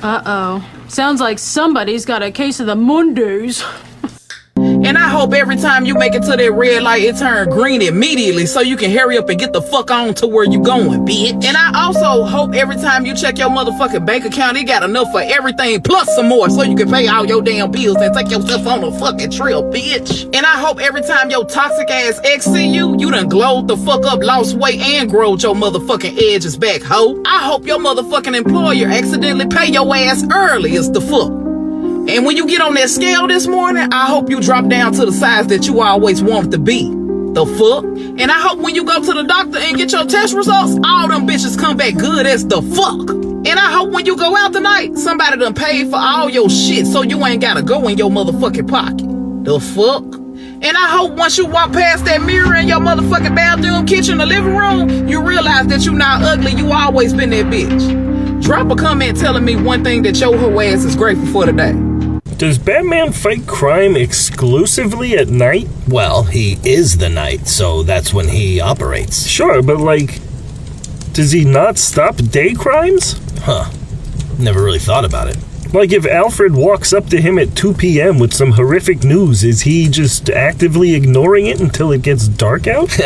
Uh-oh. Sounds like somebody's got a case of the Mondays. And I hope every time you make it to that red light, it turn green immediately so you can hurry up and get the fuck on to where you going, bitch. And I also hope every time you check your motherfucking bank account, it got enough for everything plus some more so you can pay all your damn bills and take yourself on a fucking trip, bitch. And I hope every time your toxic ass ex see you, you done glowed the fuck up, lost weight, and growed your motherfucking edges back, ho. I hope your motherfucking employer accidentally pay your ass early as the fuck. And when you get on that scale this morning, I hope you drop down to the size that you always wanted to be. The fuck? And I hope when you go to the doctor and get your test results, all them bitches come back good as the fuck. And I hope when you go out tonight, somebody done paid for all your shit so you ain't gotta go in your motherfucking pocket. The fuck? And I hope once you walk past that mirror in your motherfucking bathroom, kitchen, or living room, you realize that you not ugly, you always been that bitch. Drop a comment telling me one thing that your hoe ass is grateful for today. Does Batman fight crime exclusively at night? Well, he is the night, so that's when he operates. Sure, but like, does he not stop day crimes? Huh. Never really thought about it. Like if Alfred walks up to him at 2 p.m. with some horrific news, is he just actively ignoring it until it gets dark out?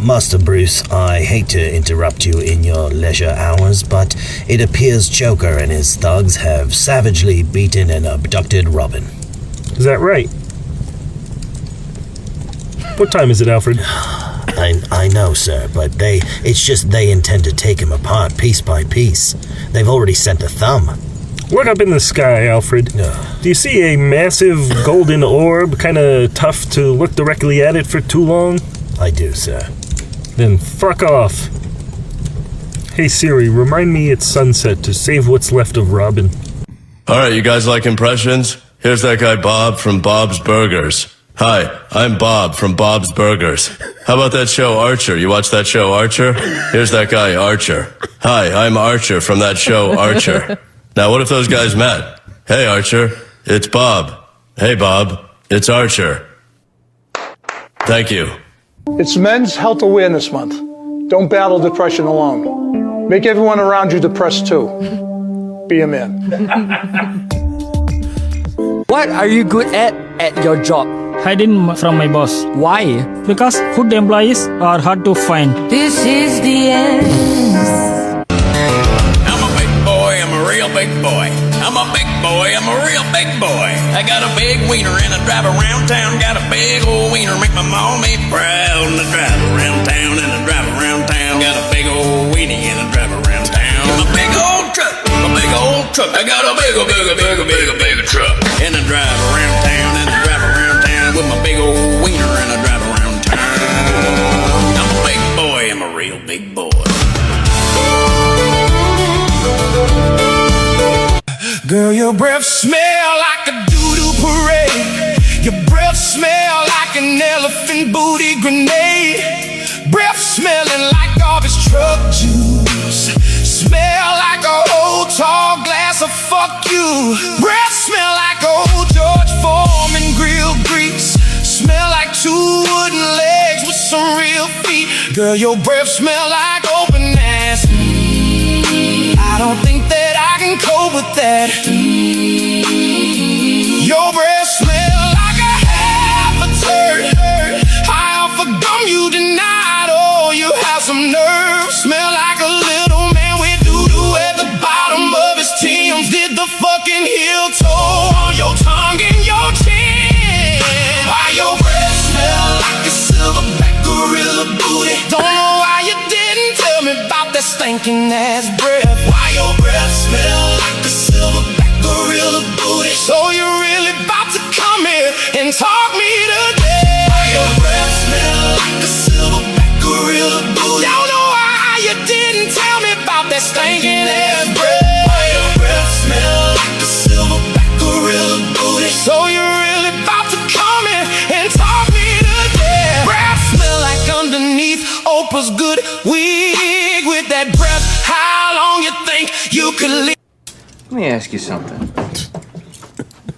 Master Bruce, I hate to interrupt you in your leisure hours, but it appears Joker and his thugs have savagely beaten and abducted Robin. Is that right? What time is it, Alfred? I know, sir, but it's just they intend to take him apart piece by piece. They've already sent a thumb. Look up in the sky, Alfred. Do you see a massive golden orb, kind of tough to look directly at it for too long? I do, sir. Then fuck off. Hey Siri, remind me it's sunset to save what's left of Robin. Alright, you guys like impressions? Here's that guy Bob from Bob's Burgers. Hi, I'm Bob from Bob's Burgers. How about that show Archer? You watch that show Archer? Here's that guy Archer. Hi, I'm Archer from that show Archer. Now what if those guys met? Hey Archer, it's Bob. Hey Bob, it's Archer. Thank you. It's Men's Health Awareness Month. Don't battle depression alone. Make everyone around you depressed too. Be a man. What are you good at your job? Hiding from my boss. Why? Because good employees are hard to find. This is the end. I'm a big boy, I'm a real big boy. I'm a big boy, I'm a real big boy. I got a big wiener and I drive around town. Got a big old wiener, make my mommy proud. And I drive around town and I drive around town. Got a big old weenie and I drive around town. My big old truck, my big old truck. I got a big truck. And I drive around town and I drive around town with my big old wiener and I drive around town. I'm a big boy, I'm a real big boy. Girl, your breath smell like a doo-doo parade. Your breath smell like an elephant booty grenade. Breath smelling like garbage truck juice. Smell like a old tall glass of fuck you. Breath smell like old George Foreman grill grease. Smell like two wooden legs with some real feet. Girl, your breath smell like open ass. I don't think that I can cope with that. Your breath smell like a half a turd. High off a gum you denied. Oh, you have some nerve. Smell like a little man with doo-doo at the bottom of his Tim's. Did the fucking heel toe on your tongue and your chin. Why your breath smell like a silverback gorilla booty? Don't know why you didn't tell me about that stinking ass breath. Why your breath smell like a silverback gorilla booty? So you're really about to come here and talk me to death. Why your breath smell like a silverback gorilla booty? Don't know why you didn't tell me about that stinking ass breath. Why your breath smell like a silverback gorilla booty? So you're really about to come here and talk me to death. Breath smell like underneath Oprah's good wig. With that breath, how long you think you could live? Let me ask you something.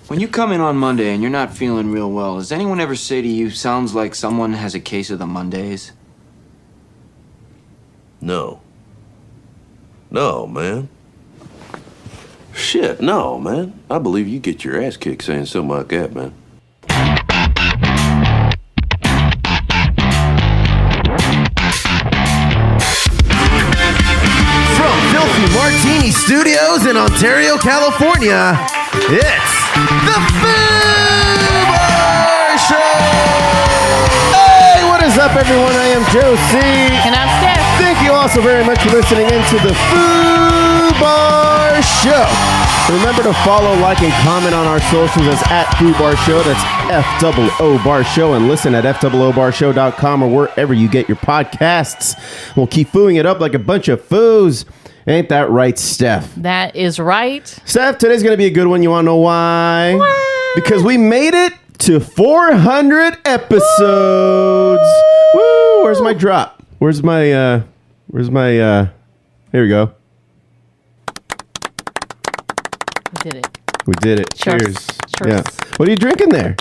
When you come in on Monday and you're not feeling real well, does anyone ever say to you, sounds like someone has a case of the Mondays? No. No, man. shit, no, man. I believe you get your ass kicked saying something like that, man. From Filthy Martini Studios in Ontario, California, it's the Foobar Show! Hey, what is up, everyone? I am Josie. And I'm Steph. Thank you all so very much for listening into the Foobar Show. Remember to follow, like, and comment on our socials as @Foobar Show. That's FOO Bar Show. And listen at FOOBarshow.com or wherever you get your podcasts. We'll keep fooing it up like a bunch of foos. Ain't that right, Steph? That is right. Steph, today's going to be a good one. You want to know why? Why? Because we made it to 400 episodes. Woo! Where's my drop? Where's my, here we go. We did it. We did it. Cheers. Cheers. Yeah. What are you drinking there?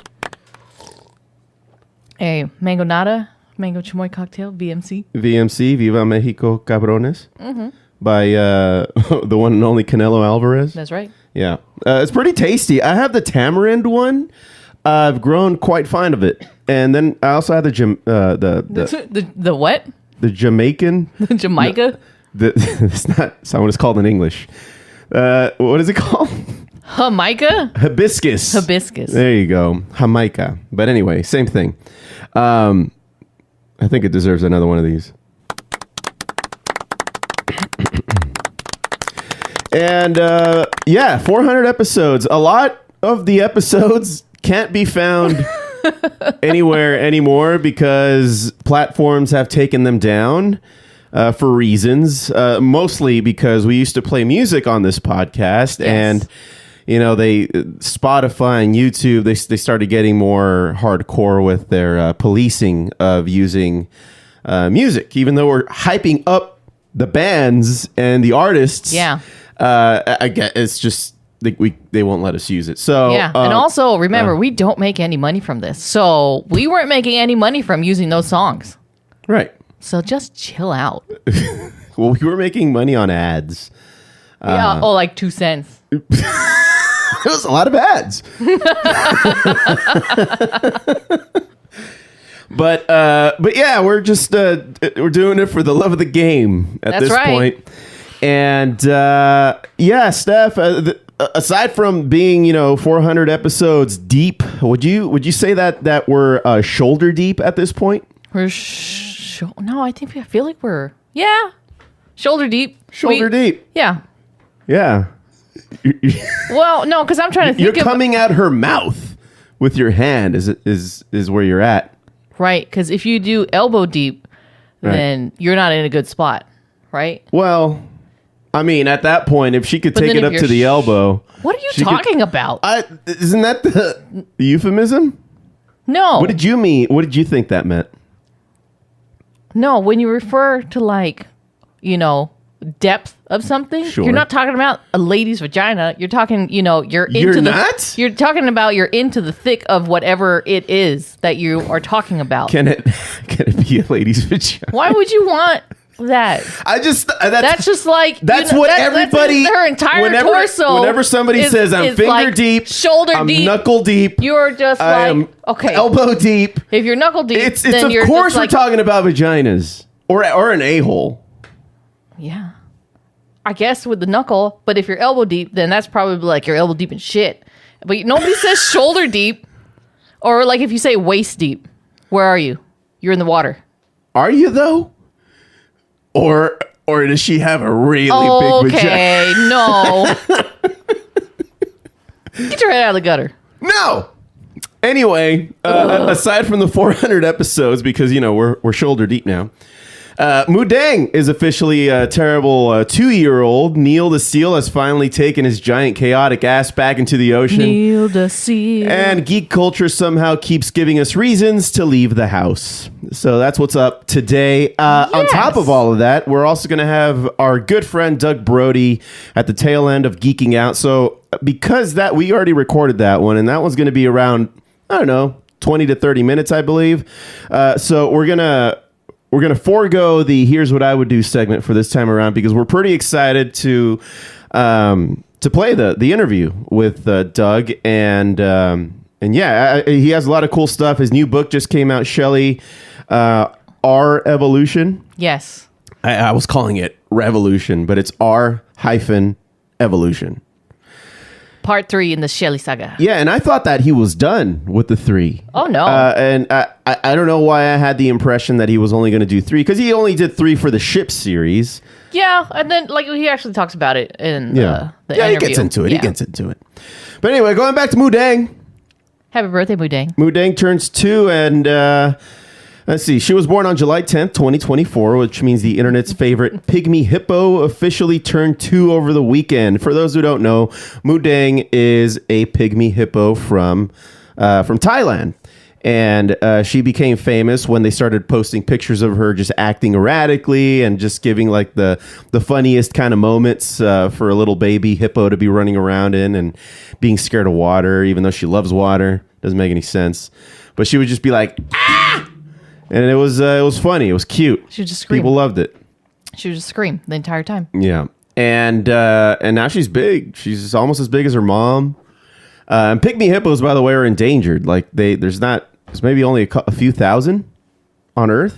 A mango nada, mango chamoy cocktail, VMC. VMC, Viva Mexico Cabrones. Mm-hmm. By the one and only Canelo Alvarez. That's right. Yeah. It's pretty tasty. I have the tamarind one. I've grown quite fond of it. And then I also have the what? The Jamaican. The Jamaica? No, it's not what it's called in English. What is it called? Jamaica? Hibiscus. Hibiscus. There you go. Jamaica. But anyway, same thing. I think it deserves another one of these. And 400 episodes. A lot of the episodes can't be found anywhere anymore because platforms have taken them down for reasons. Mostly because we used to play music on this podcast, yes. And Spotify and YouTube, they started getting more hardcore with their policing of using music, even though we're hyping up the bands and the artists. Yeah. I get it's just they won't let us use it. So yeah, and also remember we don't make any money from this, so we weren't making any money from using those songs. Right. So just chill out. Well, we were making money on ads. Yeah. Like 2 cents. It was a lot of ads. But yeah, we're just we're doing it for the love of the game at this point. And Steph, aside from being 400 episodes deep, would you say that we're shoulder deep at this point? We're no, I feel like we're shoulder deep. Shoulder deep. Yeah. Yeah. Well, no, because I'm trying to think. You're coming at her mouth with your hand. Is where you're at. Right, because if you do elbow deep, then you're not in a good spot, right? Well, I mean, at that point, if she could take it up to the elbow. What are you talking about? Isn't that the euphemism? No. What did you mean? What did you think that meant? No, when you refer to depth of something, you're not talking about a lady's vagina. You're talking, you're talking about you're into the thick of whatever it is that you are talking about. Can it be a lady's vagina? Why would you want that? That's just like what everybody. That's her entire torso. Whenever somebody says I'm finger deep, shoulder I'm deep, knuckle deep, you're just okay, elbow deep. If you're knuckle deep, it's then of course we're talking about vaginas or an a-hole. Yeah, I guess with the knuckle, but if you're elbow deep, then that's probably like you're elbow deep in shit. But nobody says shoulder deep, or like if you say waist deep, where are you? You're in the water. Are you though? Or does she have a really big vagina? Okay, no. Get your head out of the gutter. No. Anyway, aside from the 400 episodes, because we're shoulder deep now. Moo Deng is officially a terrible 2-year-old. Neil the seal has finally taken his giant chaotic ass back into the ocean. Neil the seal. And geek culture somehow keeps giving us reasons to leave the house. So that's what's up today. Yes. On top of all of that, we're also going to have our good friend Doug Brode at the tail end of Geeking Out. So because we already recorded that one, and that one's going to be around, 20 to 30 minutes, I believe. So we're going to forego the Here's What I Would Do segment for this time around because we're pretty excited to to play the interview with Doug, and yeah, he has a lot of cool stuff. His new book just came out, Shelli, R Evolution. Yes. I was calling it Revolution, but it's R-Evolution. Part 3 in the Shelli saga. Yeah, and I thought that he was done with the 3. Oh, no. And I don't know why I had the impression that he was only going to do 3, because he only did 3 for the ship series. Yeah, and then like he actually talks about it in the interview. He gets into it. Yeah. He gets into it. But anyway, going back to Moo Deng. Happy birthday, Moo Deng. Moo Deng turns 2, and let's see. She was born on July 10th, 2024, which means the internet's favorite pygmy hippo officially turned 2 over the weekend. For those who don't know, Moo Deng is a pygmy hippo from Thailand. And she became famous when they started posting pictures of her just acting erratically and just giving like the funniest kind of moments for a little baby hippo to be running around in and being scared of water, even though she loves water. Doesn't make any sense. But she would just be like, ah! And it was funny. It was cute. She would just scream. People loved it. She would just scream the entire time. Yeah. And now she's big. She's almost as big as her mom. And pygmy hippos, by the way, are endangered. Like there's maybe only a few thousand on Earth.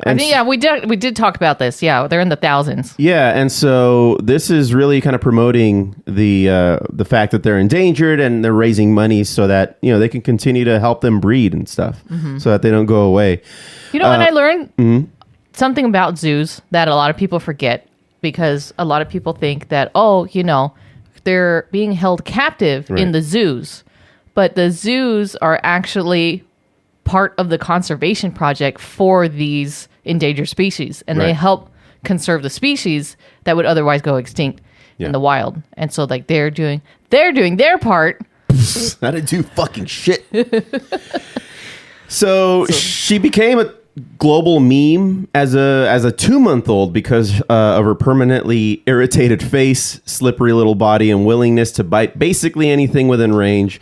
And I think we did talk about this. Yeah, they're in the thousands. Yeah, and so this is really kind of promoting the fact that they're endangered, and they're raising money so that they can continue to help them breed and stuff, so that they don't go away. You know what I learned? Something about zoos that a lot of people forget, because a lot of people think that they're being held captive in the zoos, but the zoos are actually part of the conservation project for these endangered species, and they help conserve the species that would otherwise go extinct in the wild. And so like they're doing their part. I didn't do fucking shit. So she became a global meme as a 2-month-old because of her permanently irritated face, slippery little body, and willingness to bite basically anything within range.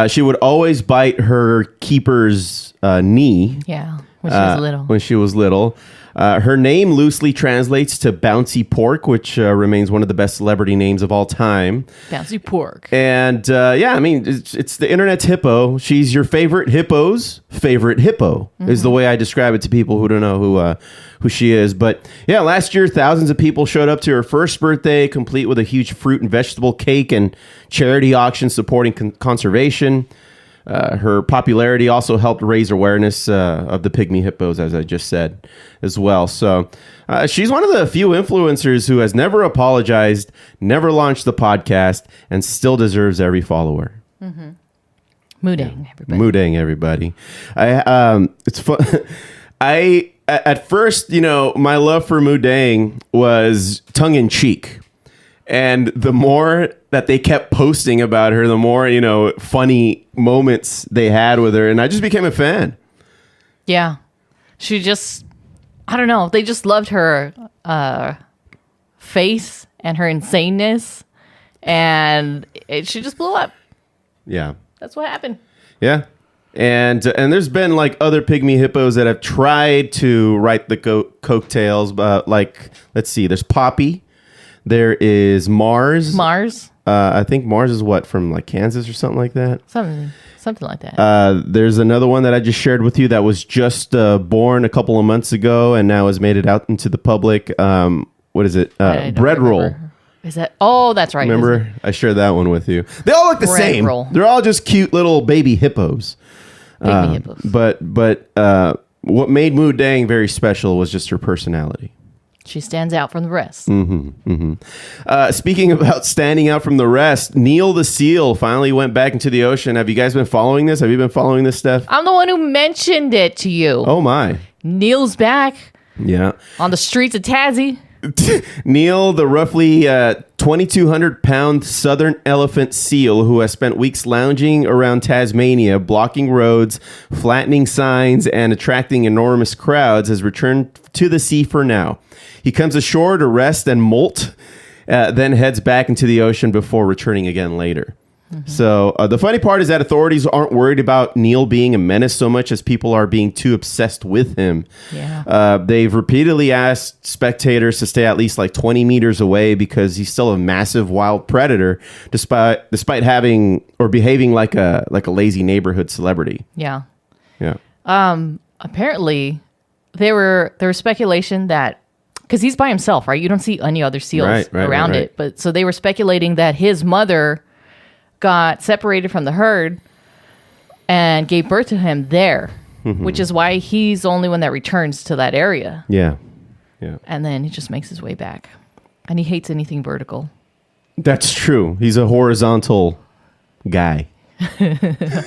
She would always bite her keeper's knee. Yeah, when she was little. Her name loosely translates to bouncy pork, which remains one of the best celebrity names of all time. Bouncy pork. And I mean, it's the internet's hippo. She's your favorite hippo's favorite hippo, is the way I describe it to people who don't know who she is. But yeah, last year, thousands of people showed up to her first birthday, complete with a huge fruit and vegetable cake and charity auction supporting conservation. Her popularity also helped raise awareness of the pygmy hippos, as I just said, as well. So she's one of the few influencers who has never apologized, never launched the podcast, and still deserves every follower. Moo Deng, everybody. Moo Deng, everybody. It's fun. At first, my love for Moo Deng was tongue in cheek. And the more that they kept posting about her, the more, funny moments they had with her. And I just became a fan. Yeah. She just, I don't know. They just loved her face and her insaneness. And she just blew up. Yeah. That's what happened. Yeah. And there's been like other pygmy hippos that have tried to write the coattails. Like, let's see, there's Poppy. There is Mars. I think Mars is from like Kansas or something like that. Something like that. There's another one that I just shared with you that was just born a couple of months ago and now has made it out into the public. What is it? Bread roll. Is that? Oh, that's right. Remember? I shared that one with you. They all look the same. Roll. They're all just cute little baby hippos. But what made Moo Deng very special was just her personality. She stands out from the rest. Speaking about standing out from the rest, Neil the seal finally went back into the ocean. Have you guys been following this? Have you been following this, Steph? I'm the one who mentioned it to you. Oh, my. Neil's back. Yeah. On the streets of Tassie. Neil, the roughly 2,200-pound southern elephant seal who has spent weeks lounging around Tasmania, blocking roads, flattening signs, and attracting enormous crowds, has returned to the sea for now. He comes ashore to rest and molt, then heads back into the ocean before returning again later. So the funny part is that authorities aren't worried about Neil being a menace so much as people are being too obsessed with him. Yeah. They've repeatedly asked spectators to stay at least like 20 meters away because he's still a massive wild predator, despite having or behaving like a lazy neighborhood celebrity. Yeah. Yeah. Apparently, there was speculation that because he's by himself, right? You don't see any other seals around it, but so they were speculating that his mother got separated from the herd and gave birth to him there, which is why he's the only one that returns to that area. Yeah. And then he just makes his way back. And he hates anything vertical. That's true. He's a horizontal guy.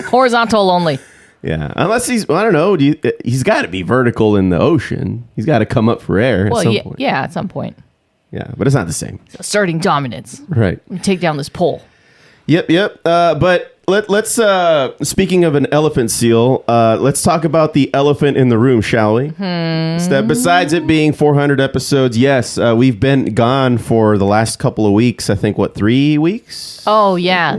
Horizontal only. Yeah. Unless he's, I don't know, he's got to be vertical in the ocean. He's got to come up for air at some point. Yeah, at some point. Yeah, but it's not the same. Asserting dominance. Right. Take down this pole. Yep. But let's speaking of an elephant seal, let's talk about the elephant in the room, shall we? Steph, besides it being 400 episodes, yes, we've been gone for the last couple of weeks. I think, 3 weeks? Oh, yeah,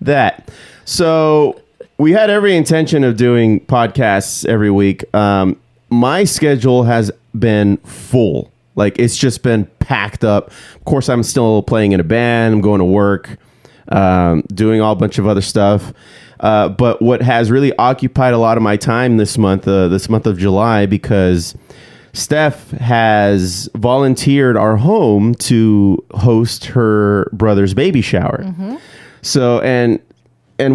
that. So we had every intention of doing podcasts every week. My schedule has been full. Like, it's just been packed up. Of course, I'm still playing in a band. I'm going to work. Doing all a bunch of other stuff. But what has really occupied a lot of my time this month of July, because Steph has volunteered our home to host her brother's baby shower. So, and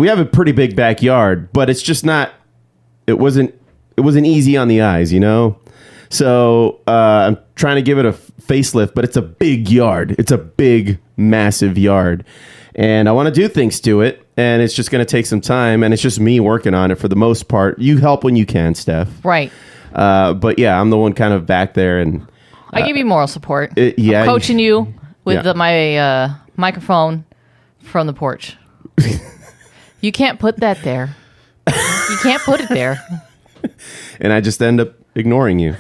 we have a pretty big backyard, but it's just not, it wasn't easy on the eyes, you know? So, I'm trying to give it a facelift, but it's a big yard. It's a big, massive yard. And I want to do things to it, and it's just going to take some time, and it's just me working on it for the most part. You help when you can, Steph. Right. But yeah, I'm the one kind of back there, and I give you moral support. I'm coaching you with my microphone from the porch. You can't put that there. You can't put it there. And I just end up ignoring you.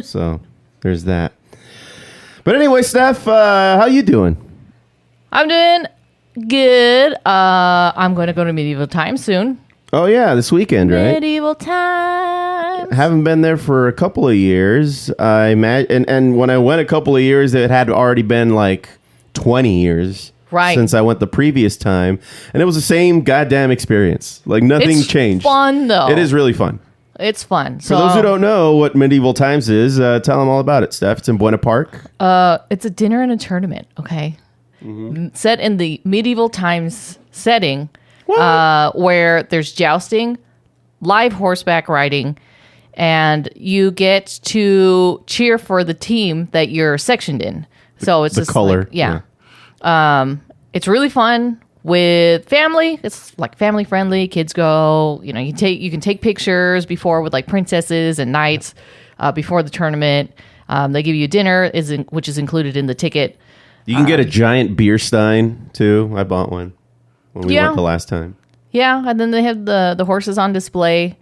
So there's that. But anyway, Steph, how you doing? I'm doing good. I'm going to go to Medieval Times soon. Oh, yeah, this weekend, right? Medieval Times. Haven't been there for a couple of years. I imagine, and when I went a couple of years, it had already been like 20 years since I went the previous time. And it was the same goddamn experience. Like, nothing changed. It's fun, though. It is really fun. It's fun. For those who don't know what Medieval Times is, tell them all about it, Steph. It's in Buena Park. It's a dinner and a tournament, okay? Set in the medieval times setting, where there's jousting, live horseback riding, and you get to cheer for the team that you're sectioned in. So it's the just color. It's really fun with family. It's like family friendly. Kids go. You know, you can take pictures before with like princesses and knights before the tournament. They give you a dinner, which is included in the ticket. You can get a giant beer stein, too. I bought one when we went the last time. Yeah, and then they have the horses on display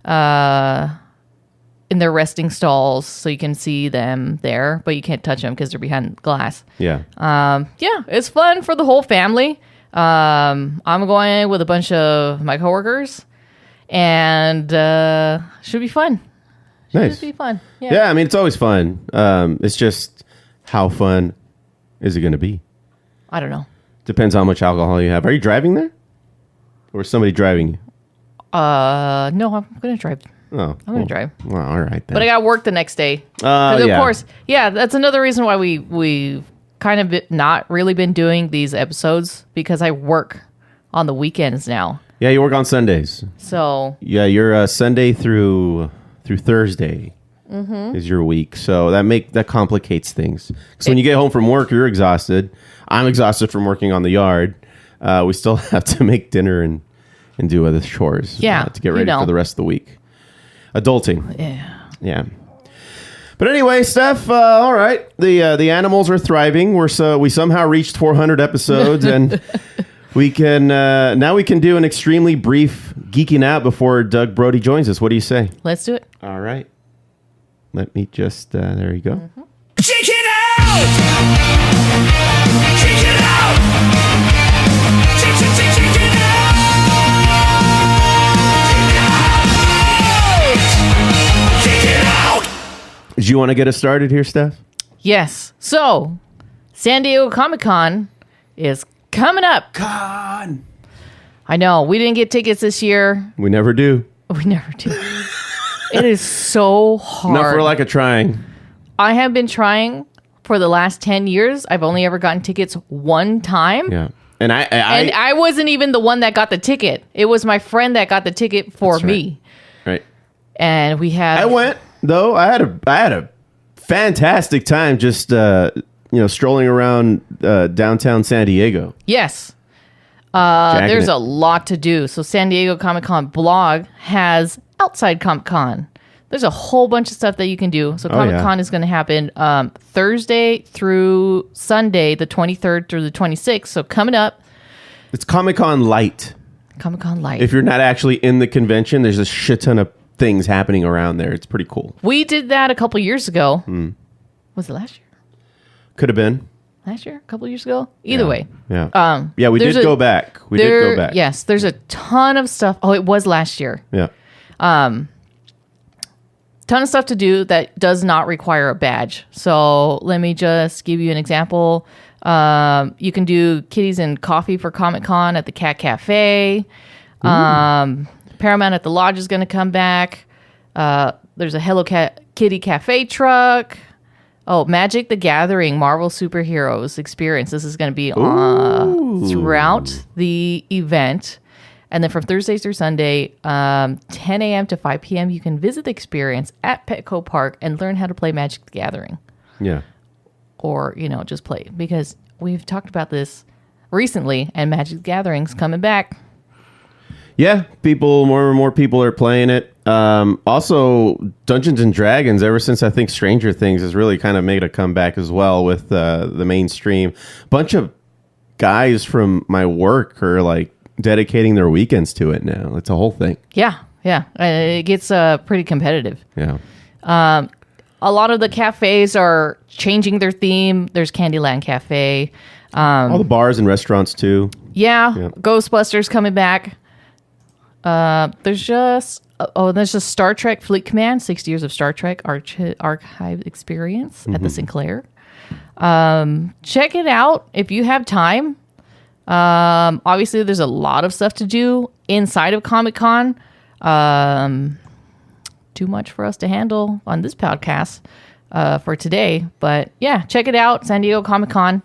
in their resting stalls, so you can see them there, but you can't touch them because they're behind glass. Yeah. It's fun for the whole family. I'm going with a bunch of my coworkers, and should be fun. Nice. Should be fun. Yeah, I mean, it's always fun. It's just how fun is it going to be? I don't know. Depends how much alcohol you have. Are you driving there? Or is somebody driving you? No, I'm going to drive. Oh. I'm going to drive. Well, all right then. But I got work the next day. Of course, that's another reason why we've kind of not really been doing these episodes, because I work on the weekends now. Yeah, you work on Sundays. So. Yeah, you're Sunday through Thursday. Is your week, so that complicates things. Because when you get home from work, you're exhausted. I'm exhausted from working on the yard. We still have to make dinner and do other chores. To get ready for the rest of the week. Adulting. Yeah. But anyway, Steph. All right, the animals are thriving. We somehow reached 400 episodes, and we can do an extremely brief geeking out before Doug Brode joins us. What do you say? Let's do it. All right. Let me just, there you go. Check it out! Check it out! Check it out! Do you want to get us started here, Steph? Yes. So, San Diego Comic-Con is coming up. Con. I know. We didn't get tickets this year. We never do. We never do. It is so hard. Not for lack of trying. I have been trying for the last 10 years. I've only ever gotten tickets one time. Yeah. And I wasn't even the one that got the ticket. It was my friend that got the ticket for me. Right. And we had... I went, though. I had a fantastic time just, strolling around downtown San Diego. Yes. There's a lot to do. So San Diego Comic-Con blog has Outside Comic-Con. There's a whole bunch of stuff that you can do. So Comic-Con is going to happen Thursday through Sunday, the 23rd through the 26th. So coming up. It's Comic-Con Light. Comic-Con Light. If you're not actually in the convention, there's a shit ton of things happening around there. It's pretty cool. We did that a couple years ago. Was it last year? Could have been. Last year? A couple years ago? Either way. Yeah. We did go back. We did go back. Yes. There's a ton of stuff. Oh, it was last year. Yeah. Ton of stuff to do that does not require a badge. So let me just give you an example. You can do kitties and coffee for Comic-Con at the Cat Cafe. Paramount at the Lodge is going to come back. There's a Hello Kitty Cafe truck. Oh, Magic the Gathering Marvel Superheroes Experience. This is going to be throughout the event. And then from Thursday through Sunday, 10 a.m. to 5 p.m., you can visit the experience at Petco Park and learn how to play Magic the Gathering. Yeah. Or, just play. Because we've talked about this recently, and Magic the Gathering's coming back. Yeah, more and more people are playing it. Also, Dungeons and Dragons, ever since I think Stranger Things has really kind of made a comeback as well with the mainstream. Bunch of guys from my work are like dedicating their weekends to it now. It's a whole thing. Yeah. It gets pretty competitive. Yeah. A lot of the cafes are changing their theme. There's Candyland Cafe. All the bars and restaurants too. Yeah. Ghostbusters coming back. There's just Star Trek Fleet Command, 60 years of Star Trek archive experience at the Sinclair. Check it out if you have time. Obviously there's a lot of stuff to do inside of Comic-Con. Too much for us to handle on this podcast for today, but yeah, check it out. San Diego Comic-Con.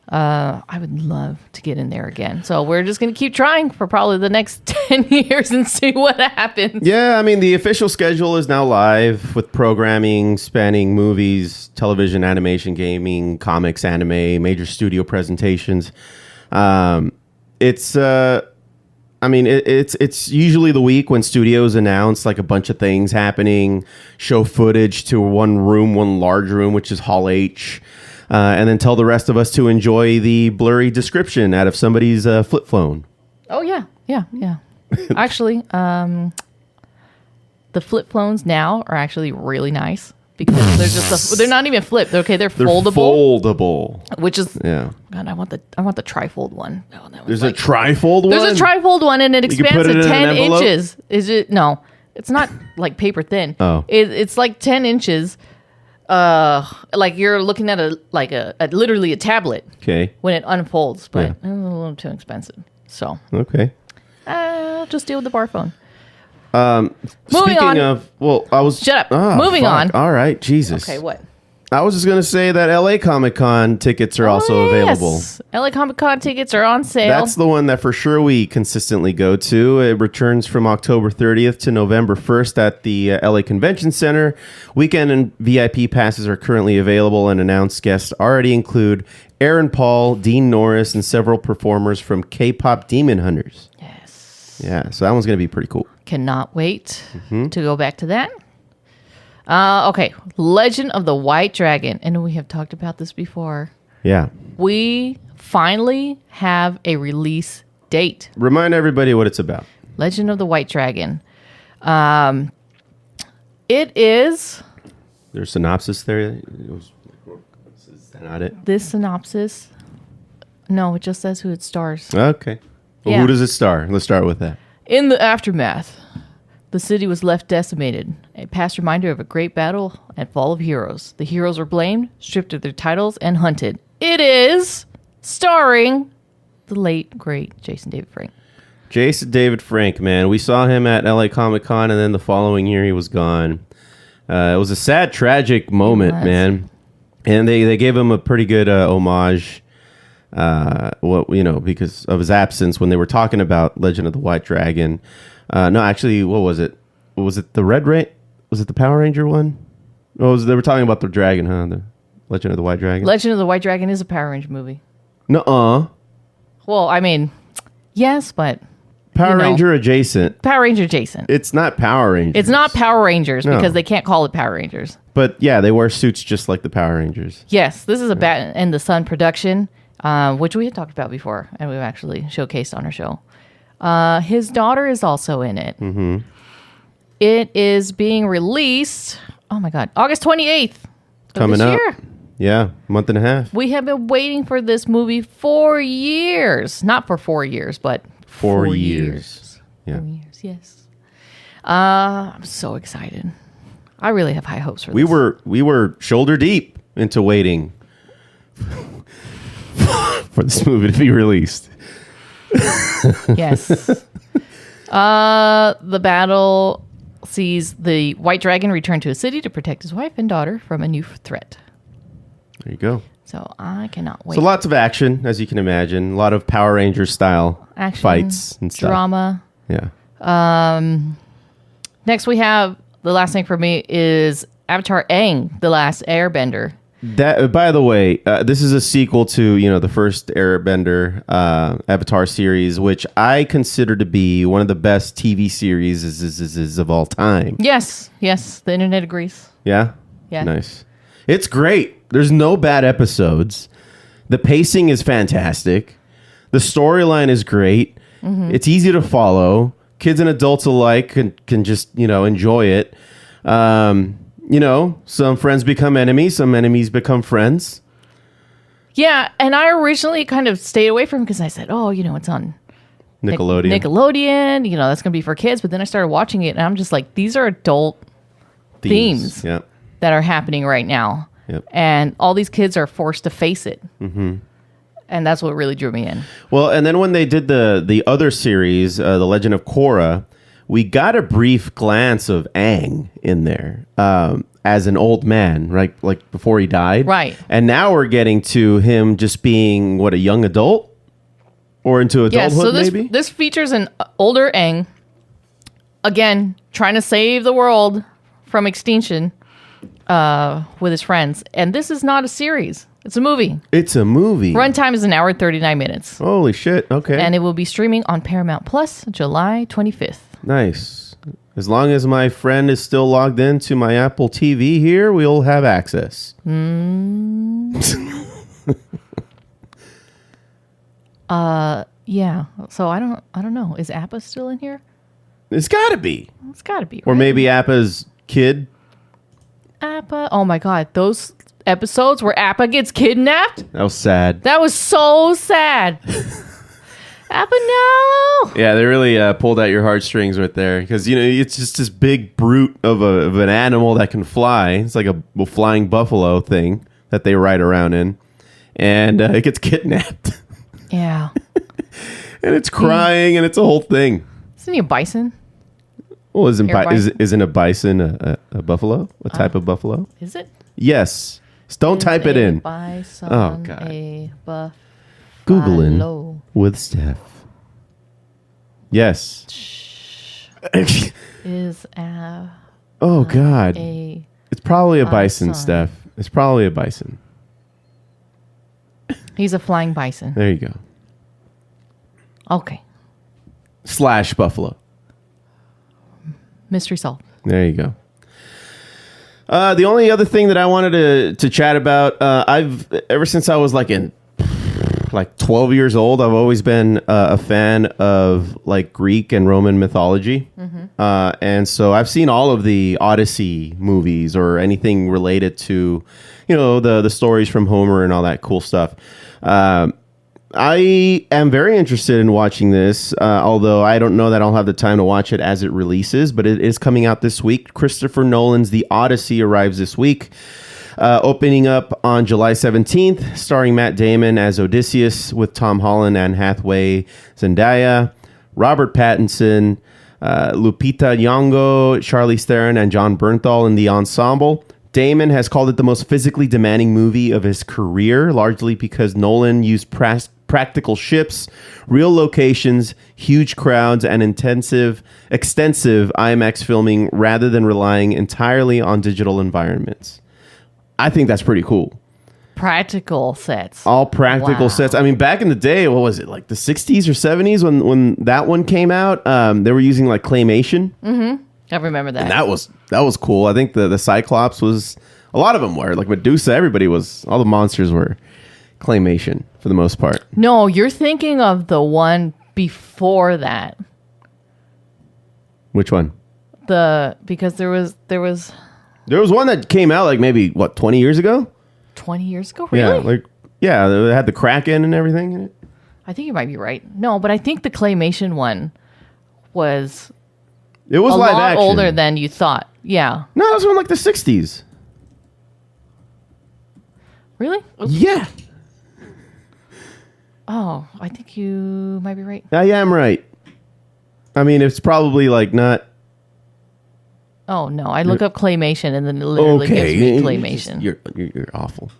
I would love to get in there again. So we're just going to keep trying for probably the next 10 years and see what happens. Yeah, I mean, the official schedule is now live with programming spanning movies, television, animation, gaming, comics, anime, major studio presentations. It's usually the week when studios announce like a bunch of things happening, show footage to one large room, which is Hall H. And then tell the rest of us to enjoy the blurry description out of somebody's flip phone. Oh, yeah. Actually, the flip phones now are actually really nice because they're not even flipped. They're foldable. Which is, God, I want the trifold one. Oh, There's a trifold one? There's a trifold one and it expands to 10 inches. Is it? No, it's not like paper thin. Oh. It's like 10 inches. Like you're looking at literally a tablet. Okay. When it unfolds, but it's a little too expensive. So okay. I'll just deal with the bar phone. Moving on. Shut up. Moving on. All right, Jesus. Okay, what? I was just going to say that LA Comic-Con tickets are also available. Yes. LA Comic-Con tickets are on sale. That's the one that for sure we consistently go to. It returns from October 30th to November 1st at the LA Convention Center. Weekend and VIP passes are currently available, and announced guests already include Aaron Paul, Dean Norris, and several performers from K-pop Demon Hunters. Yes. Yeah, so that one's going to be pretty cool. Cannot wait to go back to that. Okay, Legend of the White Dragon. And we have talked about this before. Yeah. We finally have a release date. Remind everybody what it's about. Legend of the White Dragon. It is... There's a synopsis there? Is that not it? This synopsis... No, it just says who it stars. Okay. Well, Yeah. Who does it star? Let's start with that. In the aftermath, The city was left decimated, a past reminder of a great battle and fall of heroes. The heroes were blamed, stripped of their titles, and hunted. It is starring the late, great Jason David Frank. Jason David Frank, man. We saw him at LA Comic Con, and then the following year he was gone. It was a sad, tragic moment, man. And they gave him a pretty good homage, because of his absence when they were talking about Legend of the White Dragon. No, actually, what was it? Was it the Red Rain? Was it the Power Ranger one? Oh, they were talking about the dragon, huh? The Legend of the White Dragon. Legend of the White Dragon is a Power Ranger movie. Nuh-uh. Well, I mean, yes, but Power Ranger adjacent. Power Ranger adjacent. It's not Power Rangers. It's not Power Rangers No. because they can't call it Power Rangers. But yeah, they wear suits just like the Power Rangers. Yes, this is a Bat and the Sun production, which we had talked about before, and we've actually showcased on our show. His daughter is also in it. Mm-hmm. It is being released, oh my God, August 28th. Coming this up. Year. Yeah, month and a half. We have been waiting for this movie for years. Not for 4 years, but 4 years. Yeah. 4 years, yes. I'm so excited. I really have high hopes for this. We were shoulder deep into waiting for this movie to be released. Yes. The battle sees the White Dragon return to a city to protect his wife and daughter from a new threat. There you go. So I cannot wait. So lots of action, as you can imagine. A lot of Power Ranger style Action, fights and stuff. drama. Yeah. Next we have, the last thing for me is Avatar Aang, The Last Airbender. That, by the way, this is a sequel to the first Airbender Avatar series, which I consider to be one of the best TV series of all time. Yes, the internet agrees. Yeah? Yeah. Nice. It's great. There's no bad episodes. The pacing is fantastic. The storyline is great. Mm-hmm. It's easy to follow. Kids and adults alike can just, enjoy it. Some friends become enemies. Some enemies become friends. Yeah, and I originally kind of stayed away from it because I said, it's on Nickelodeon. Nickelodeon, that's going to be for kids. But then I started watching it, and I'm just like, these are adult themes Yep. that are happening right now. Yep. And all these kids are forced to face it. Mm-hmm. And that's what really drew me in. Well, and then when they did the other series, The Legend of Korra, we got a brief glance of Aang in there as an old man, right? Like before he died. Right. And now we're getting to him just being, a young adult? Or into adulthood, maybe? This features an older Aang, again, trying to save the world from extinction with his friends. And this is not a series. It's a movie. It's a movie. Runtime is an hour and 39 minutes. Holy shit. Okay. And it will be streaming on Paramount Plus July 25th. Nice. As long as my friend is still logged into my Apple TV here, we'll have access. Yeah. So I don't know. Is Appa still in here? It's got to be. It's got to be. Or right? maybe Appa's kid. Appa. Oh my God. Those episodes where Appa gets kidnapped? That was sad. That was so sad. Appa, no. Yeah, they really pulled out your heartstrings right there because it's just this big brute of an animal that can fly. It's like a flying buffalo thing that they ride around in, and it gets kidnapped. Yeah, and it's crying, and it's a whole thing. Isn't he a bison? Well, isn't a bison a buffalo? A type of buffalo? Is it? Yes. Just don't type it in. Bison, oh God. A buff. Googling with Steph. Yes. Is a. Oh God. It's probably a bison, Steph. It's probably a bison. He's a flying bison. There you go. Okay. / buffalo. Mystery solved. There you go. The only other thing that I wanted to chat about, ever since I was like 12 years old, I've always been a fan of Greek and Roman mythology. Mm-hmm. And so I've seen all of the Odyssey movies or anything related to, the stories from Homer and all that cool stuff. I am very interested in watching this, although I don't know that I'll have the time to watch it as it releases, but it is coming out this week. Christopher Nolan's The Odyssey arrives this week, opening up on July 17th, starring Matt Damon as Odysseus with Tom Holland, Anne Hathaway, Zendaya, Robert Pattinson, Lupita Nyong'o, Charlize Theron, and John Bernthal in the ensemble. Damon has called it the most physically demanding movie of his career, largely because Nolan used practical ships, real locations, huge crowds, and extensive IMAX filming rather than relying entirely on digital environments. I think that's pretty cool. Practical sets. All practical sets. I mean, back in the day, what was it, like the 60s or 70s when that one came out? They were using like claymation. Mm-hmm. I remember that. And that was cool. I think the Cyclops was, a lot of them were. Like Medusa, all the monsters were claymation for the most part. No, you're thinking of the one before that. Which one? Because there was one that came out like maybe, 20 years ago? 20 years ago? Really? Yeah, they had the Kraken and everything in it. I think you might be right. No, but I think the claymation one was... It was a live lot action. older than you thought. Yeah. No, it was from like the 60s. Really? Yeah. Oh, I think you might be right. I am right. I mean, it's probably like not... Oh, no. I look up claymation and then it literally gives me claymation. You're awful.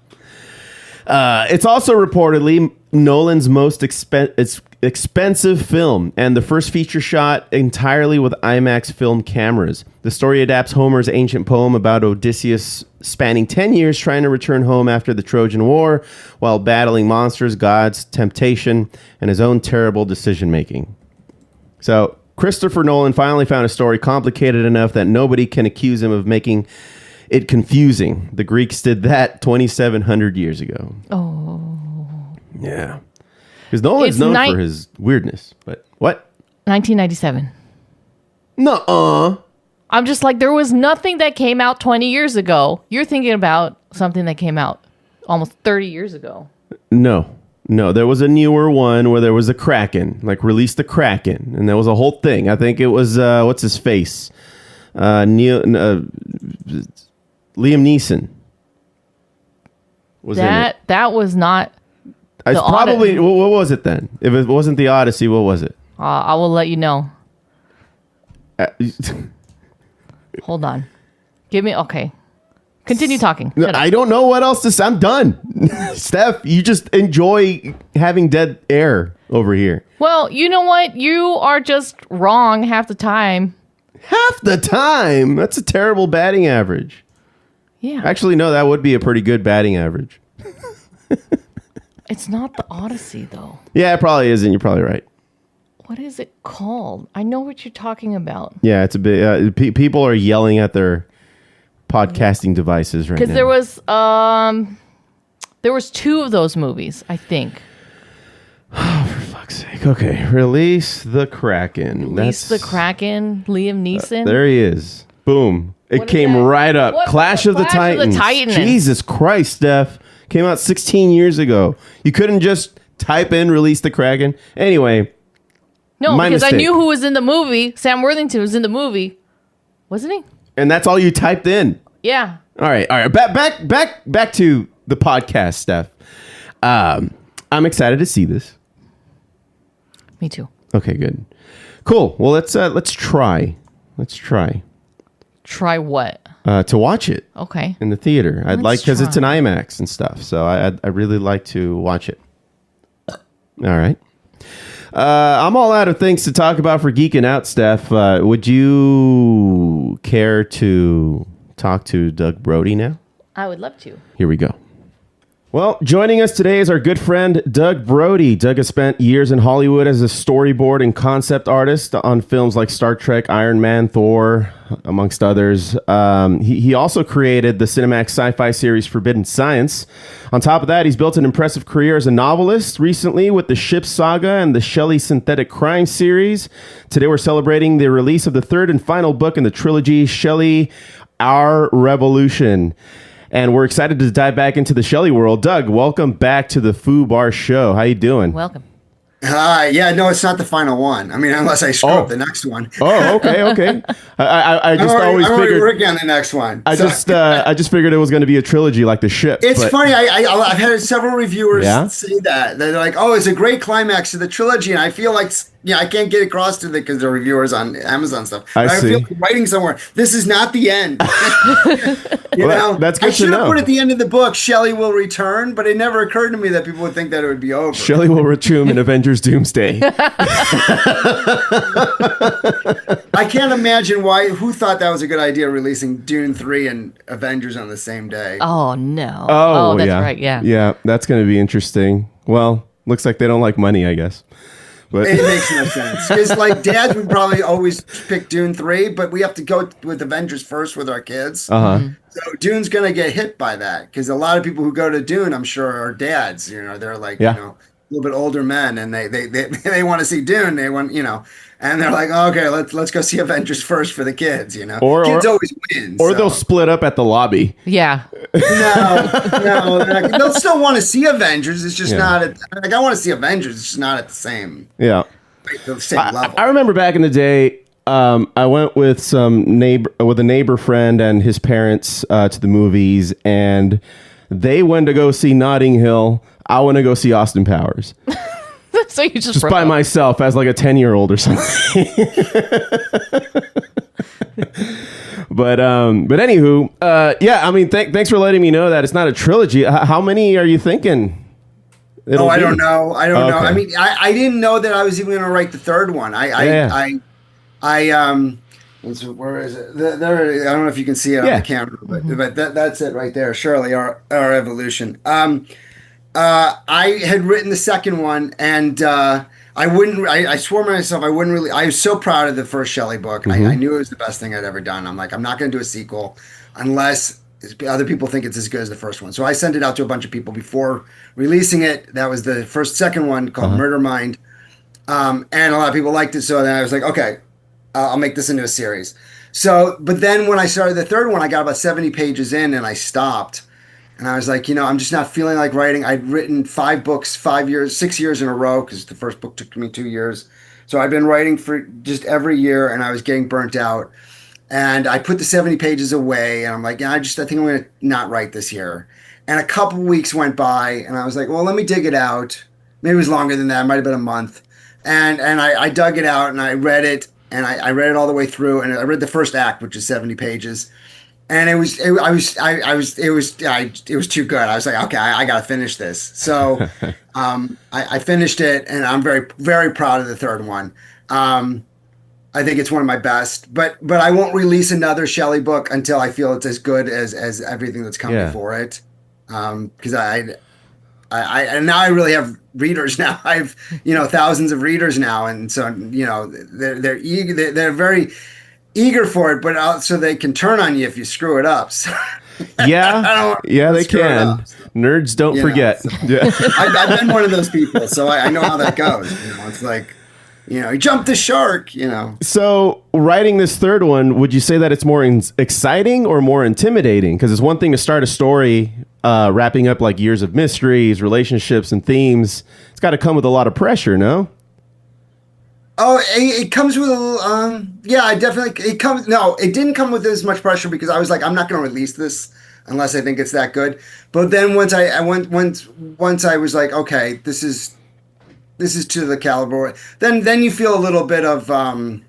It's also reportedly Nolan's most expensive film and the first feature shot entirely with IMAX film cameras. The story adapts Homer's ancient poem about Odysseus spanning 10 years trying to return home after the Trojan War while battling monsters, gods, temptation, and his own terrible decision-making. So Christopher Nolan finally found a story complicated enough that nobody can accuse him of making it confusing. The Greeks did that 2,700 years ago. Oh. Yeah. Because Nolan's known for his weirdness. But what? 1997. Nuh-uh. I'm just like, there was nothing that came out 20 years ago. You're thinking about something that came out almost 30 years ago. No, there was a newer one where there was a Kraken, like released the Kraken, and there was a whole thing. I think it was, what's his face? Liam Neeson. That was not... It's probably, what was it then? If it wasn't the Odyssey, what was it? I will let you know. Hold on. Okay. Continue talking. I don't know what else to say. I'm done. Steph, you just enjoy having dead air over here. Well, you know what? You are just wrong half the time. Half the time? That's a terrible batting average. Yeah. Actually, no, that would be a pretty good batting average. It's not the Odyssey, though. Yeah, it probably isn't. You're probably right. What is it called? I know what you're talking about. Yeah, it's a bit... people are yelling at their podcasting devices right now. Because there was two of those movies, I think. Oh, for fuck's sake. Okay, Release the Kraken. Release the Kraken, Liam Neeson. There he is. Boom. It came right up. Clash of the Titans. Jesus Christ, Steph. Came out 16 years ago. You couldn't just type in Release the Kraken. Anyway. No, because I knew who was in the movie. Sam Worthington was in the movie. Wasn't he? And that's all you typed in? Yeah. All right. Back to the podcast, Steph. I'm excited to see this. Me too. Okay, good. Cool. Well, let's try. Try what? To watch it. Okay. In the theater. Because it's an IMAX and stuff. So I really like to watch it. All right. I'm all out of things to talk about for Geeking Out, Steph. Would you care to talk to Doug Brode now? I would love to. Here we go. Well, joining us today is our good friend, Doug Brode. Doug has spent years in Hollywood as a storyboard and concept artist on films like Star Trek, Iron Man, Thor, amongst others. He also created the Cinemax sci-fi series Forbidden Science. On top of that, he's built an impressive career as a novelist recently with the Ship Saga and the Shelley Synthetic Crime series. Today, we're celebrating the release of the third and final book in the trilogy, Shelley, Our Revolution. and we're excited to dive back into the Shelli world. Doug, welcome back to the Foobar Show. How you doing? Welcome. Hi. Yeah, no, it's not the final one. I mean, unless I screw up the next one. Oh, okay. I just always I'm figured working on the next one. I just figured it was going to be a trilogy like the ship. It's funny. I've had several reviewers say that. They're like, "Oh, it's a great climax to the trilogy," and I feel like I can't get across to it because they're reviewers on Amazon stuff. I feel like writing somewhere. This is not the end. you know, that's good I should to have know. put at the end of the book, Shelli will return, but it never occurred to me that people would think that it would be over. Shelli will return in Avengers Doomsday. I can't imagine who thought that was a good idea, releasing Dune 3 and Avengers on the same day. Oh, no. Oh, that's yeah. right. Yeah. Yeah, that's going to be interesting. Well, looks like they don't like money, I guess. But it makes no sense. Because like dads would probably always pick Dune 3, but we have to go with Avengers first with our kids. Uh-huh. So Dune's going to get hit by that because a lot of people who go to Dune, I'm sure, are dads. You know, they're like, a little bit older men, and they want to see Dune. They want, and they're like, oh, okay, let's go see Avengers first for the kids. Kids always win. Or they'll split up at the lobby. Yeah. No, they'll still want to see Avengers. It's just not I want to see Avengers. It's just not at the same. Yeah. The same level. I remember back in the day, I went with a neighbor friend and his parents to the movies, and they went to go see Notting Hill. I want to go see Austin Powers. So you just by myself as like a 10-year-old or something. But anywho, I mean, thanks for letting me know that it's not a trilogy. How many are you thinking? I don't know. I don't know. I mean, I didn't know that I was even going to write the third one. Where is it? There, I don't know if you can see it on the camera, but that's it right there. Surely our evolution. I had written the second one, and I swore myself I wouldn't really. I was so proud of the first Shelli book. Mm-hmm. I knew it was the best thing I'd ever done. I'm like, I'm not going to do a sequel unless other people think it's as good as the first one. So I sent it out to a bunch of people before releasing it. That was the second one called Murder Mind, and a lot of people liked it. So then I was like, okay, I'll make this into a series. So, but then when I started the third one, I got about 70 pages in, and I stopped. And I was like, I'm just not feeling like writing. I'd written 5 books, 6 years in a row, because the first book took me 2 years. So I've been writing for just every year, and I was getting burnt out. And I put the 70 pages away, and I'm like, I think I'm going to not write this year. And a couple weeks went by, and I was like, well, let me dig it out. Maybe it was longer than that. It might have been a month. And I dug it out, and I read it, and I read it all the way through, and I read the first act, which is 70 pages. And it was too good. I was like, okay, I got to finish this. So I finished it, and I'm very, very proud of the third one. I think it's one of my best, but I won't release another Shelli book until I feel it's as good as everything that's come before it. Because I now I really have readers now. I've thousands of readers now, and so they're eager. They're very eager for it, but also they can turn on you if you screw it up. So, they can. Nerds don't forget. So, I've been one of those people, so I know how that goes. It's like, you jump the shark. So writing this third one, would you say that it's more exciting or more intimidating? Because it's one thing to start a story, wrapping up like years of mysteries, relationships, and themes. It's got to come with a lot of pressure, no? Oh, it comes with a little, it didn't come with as much pressure because I was like, I'm not going to release this unless I think it's that good. But then once I was like, okay, this is to the caliber, then you feel a little bit of, a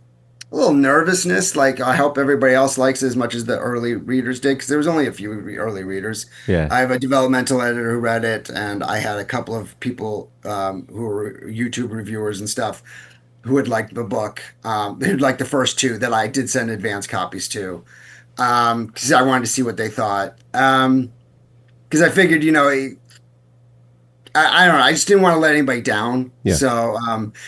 little nervousness. Like, I hope everybody else likes it as much as the early readers did. Cause there was only a few early readers. Yeah. I have a developmental editor who read it, and I had a couple of people, who were YouTube reviewers and stuff, who had liked the book, who'd liked the first 2 that I did send advance copies to, because I wanted to see what they thought. Because I figured, I don't know, I just didn't want to let anybody down. Yeah. So,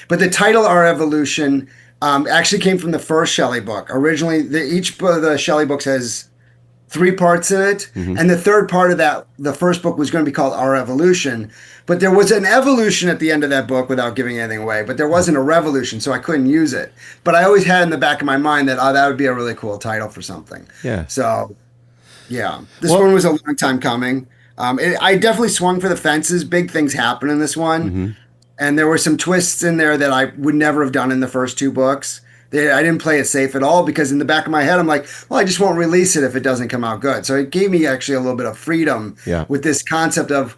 but the title, Our Evolution, actually came from the first Shelli book. Originally, each of the Shelli books has 3 parts in it, and the third part of that, the first book, was going to be called Our Evolution. But there was an evolution at the end of that book without giving anything away. But there wasn't a revolution, so I couldn't use it. But I always had in the back of my mind that that would be a really cool title for something. Yeah. So Yeah, this one was a long time coming. I definitely swung for the fences. Big things happen in this one, and there were some twists in there that I would never have done in the first 2 books. I didn't play it safe at all because in the back of my head, I'm like, well, I just won't release it if it doesn't come out good. So it gave me actually a little bit of freedom with this concept of,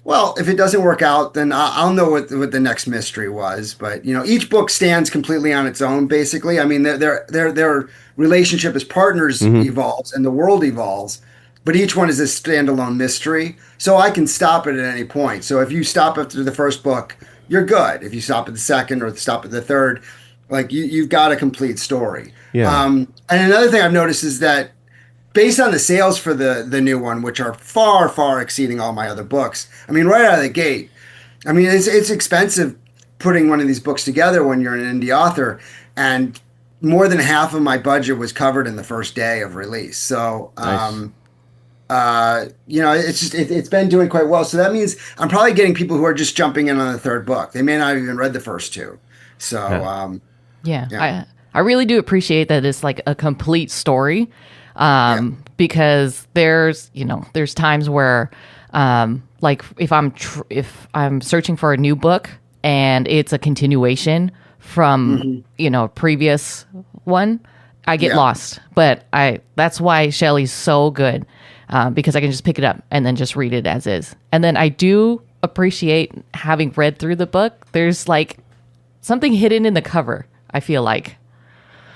well, if it doesn't work out, then I'll know what the next mystery was. But each book stands completely on its own. Basically, I mean, their relationship as partners evolves and the world evolves, but each one is a standalone mystery. So I can stop it at any point. So if you stop after the first book, you're good. If you stop at the second or stop at the third, like you've got a complete story. Yeah. And another thing I've noticed is that based on the sales for the new one, which are far, far exceeding all my other books, I mean, right out of the gate, I mean, it's expensive putting one of these books together when you're an indie author, and more than half of my budget was covered in the first day of release. So, it's been doing quite well. So that means I'm probably getting people who are just jumping in on the third book. They may not have even read the first 2. So, I really do appreciate that it's like a complete story. Because there's times where, like if I'm searching for a new book and it's a continuation from, previous one, I get lost. But that's why Shelli's so good, because I can just pick it up and then just read it as is. And then I do appreciate having read through the book. There's like something hidden in the cover, I feel like.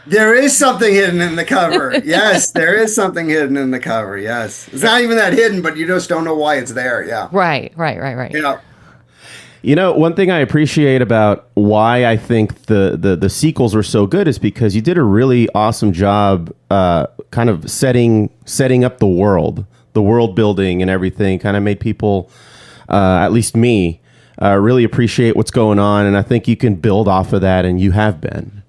There is something hidden in the cover. Yes, there is something hidden in the cover. Yes. It's not even that hidden, but you just don't know why it's there. Yeah. Right. Yeah. One thing I appreciate about why I think the sequels were so good is because you did a really awesome job kind of setting up the world building and everything. Kind of made people, at least me, really appreciate what's going on. And I think you can build off of that, and you have been.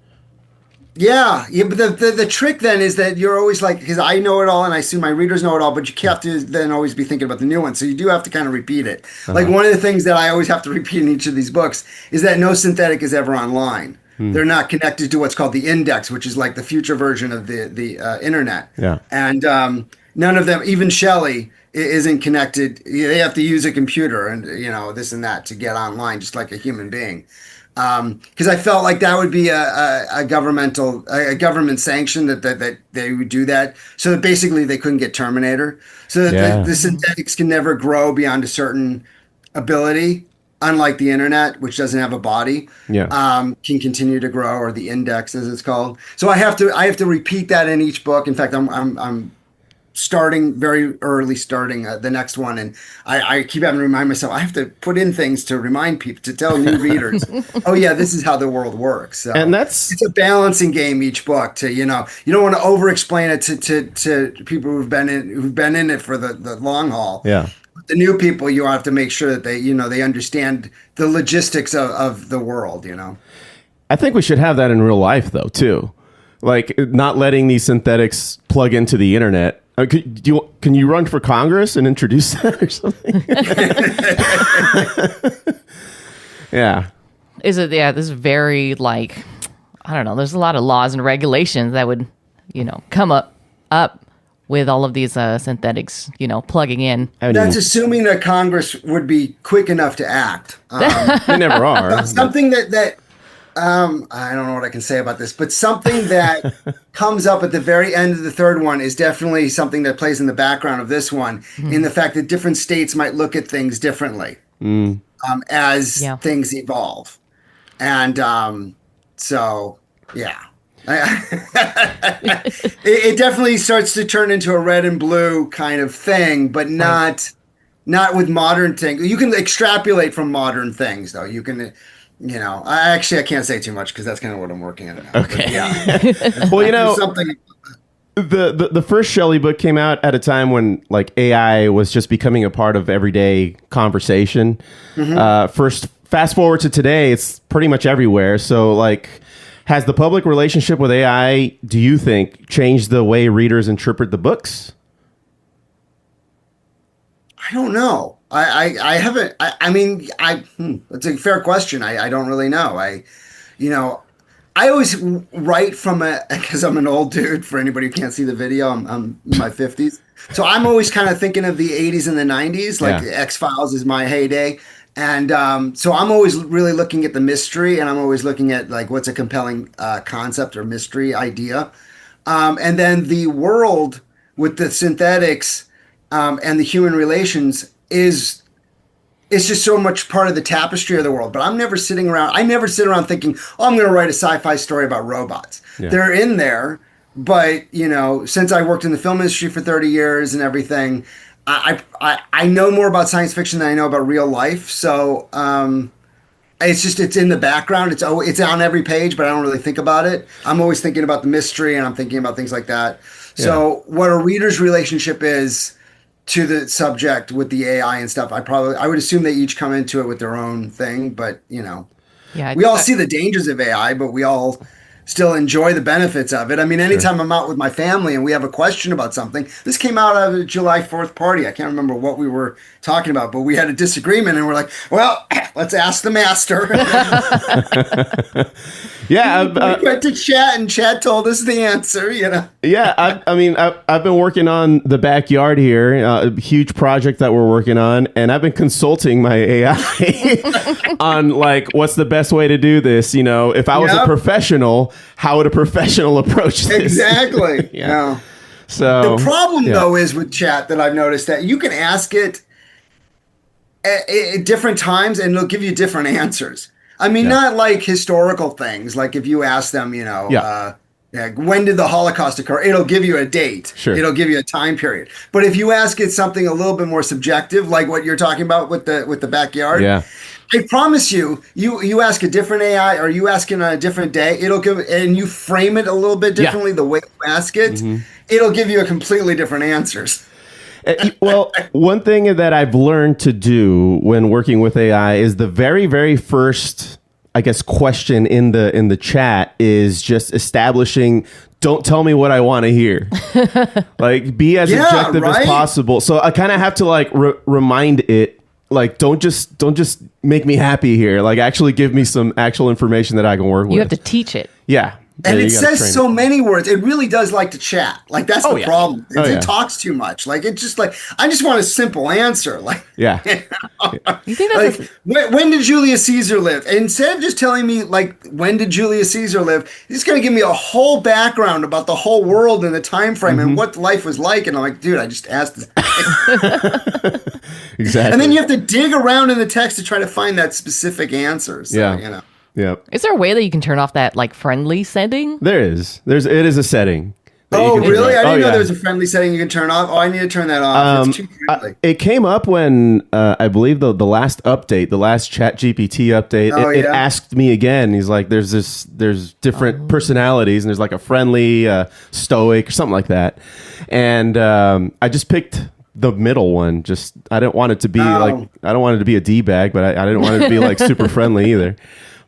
Yeah, but the trick then is that you're always like, because I know it all and I assume my readers know it all, but you have to then always be thinking about the new one. So you do have to kind of repeat it. Like one of the things that I always have to repeat in each of these books is that no synthetic is ever online. They're not connected to what's called the index, which is like the future version of the internet. Yeah. And none of them, even Shelli, isn't connected. They have to use a computer and, this and that to get online, just like a human being. Because I felt like that would be a government sanction that they would do that, so that basically they couldn't get Terminator, so that the synthetics can never grow beyond a certain ability, unlike the internet, which doesn't have a body. Can continue to grow, or the index as it's called. So I have to repeat that in each book. In fact, I'm very early starting the next one, and I keep having to remind myself I have to put in things to remind people, to tell new readers, oh yeah, this is how the world works. So and it's a balancing game each book. To you don't want to over explain it to people who've been in it for the long haul. Yeah, the new people, you have to make sure that they understand the logistics of the world. I think we should have that in real life though too, like not letting these synthetics plug into the internet. Can you run for Congress and introduce that or something? Yeah. This is very like, I don't know. There's a lot of laws and regulations that would, come up with all of these synthetics, plugging in. That's assuming that Congress would be quick enough to act. They never are. Something that I don't know what I can say about this, but something that comes up at the very end of the third one is definitely something that plays in the background of this one, in the fact that different states might look at things differently as things evolve. And so, yeah. It definitely starts to turn into a red and blue kind of thing, but not with modern things. You can extrapolate from modern things, though. You can... I can't say too much because that's kind of what I'm working on now. Okay. But yeah. Well, something. The first Shelli book came out at a time when like AI was just becoming a part of everyday conversation. Fast forward to today, it's pretty much everywhere. So like, has the public relationship with AI, do you think, changed the way readers interpret the books? I don't know. I haven't. I mean, it's a fair question. I don't really know. I always write from because I'm an old dude. For anybody who can't see the video, I'm in my 50s. So I'm always kind of thinking of the 80s and the 90s, like X-Files is my heyday. And so I'm always really looking at the mystery, and I'm always looking at like what's a compelling concept or mystery idea. And then the world with the synthetics and the human relations is just so much part of the tapestry of the world. But I never sit around thinking, oh, I'm going to write a sci-fi story about robots. Yeah. They're in there, but since I worked in the film industry for 30 years and everything, I know more about science fiction than I know about real life. So it's in the background. It's on every page, but I don't really think about it. I'm always thinking about the mystery, and I'm thinking about things like that. Yeah. So what a reader's relationship is to the subject with the AI and stuff, I would assume they each come into it with their own thing, but we all see the dangers of AI, but we all still enjoy the benefits of it. I mean, anytime I'm out with my family and we have a question about something, this came out of a July 4th party. I can't remember what we were talking about, but we had a disagreement and we're like, well, let's ask the master. Yeah. We went to chat and chat told us the answer, Yeah. I've been working on the backyard here, a huge project that we're working on. And I've been consulting my AI on like, what's the best way to do this? If I was a professional, how would a professional approach this? Exactly. Yeah. So the problem though is with chat that I've noticed that you can ask it at different times and it'll give you different answers. I mean, not like historical things. Like if you ask them, when did the Holocaust occur? It'll give you a date. Sure. It'll give you a time period. But if you ask it something a little bit more subjective, like what you're talking about with the backyard, I promise you ask a different AI or you ask it on a different day, it'll give, and you frame it a little bit differently the way you ask it, it'll give you a completely different answers. Well, one thing that I've learned to do when working with AI is the very, very first, I guess, question in the chat is just establishing, don't tell me what I want to hear. Like, be as objective as possible. So I kind of have to like remind it, like, don't just make me happy here. Like, actually give me some actual information that I can work with. You have to teach it. Yeah. And it says so many words. It really does like to chat. Like that's the problem. It talks too much. Like it's just like I just want a simple answer. Like you think that's like when did Julius Caesar live? Instead of just telling me like when did Julius Caesar live, he's going to give me a whole background about the whole world and the time frame and what life was like. And I'm like, dude, I just asked this. Exactly. And then you have to dig around in the text to try to find that specific answer. So, Yeah. Is there a way that you can turn off that like friendly setting? There is. It is a setting. Oh, really? I didn't know there was a friendly setting you can turn off. Oh, I need to turn that off. It's too friendly. It came up when I believe the last update, the last ChatGPT update, it asked me again. He's like, there's different personalities, and there's like a friendly, stoic, or something like that. And I just picked the middle one. Just I didn't want it to be I don't want it to be a D-bag, but I didn't want it to be like super friendly either.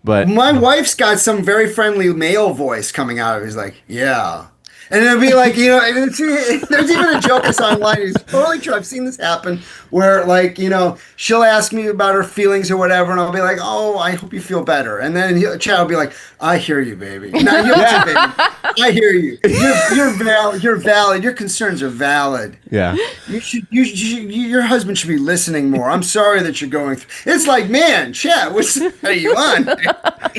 But my wife's got some very friendly male voice coming out of it. He's like, yeah. And it'll be like, there's even a joke I saw online. It's totally true. I've seen this happen where, like, she'll ask me about her feelings or whatever, and I'll be like, oh, I hope you feel better. And then Chad will be like, I hear you, baby. Baby. I hear you. You're valid. Your concerns are valid. Yeah. Your husband should be listening more. I'm sorry that you're going through. It's like, man, Chad, what are you on?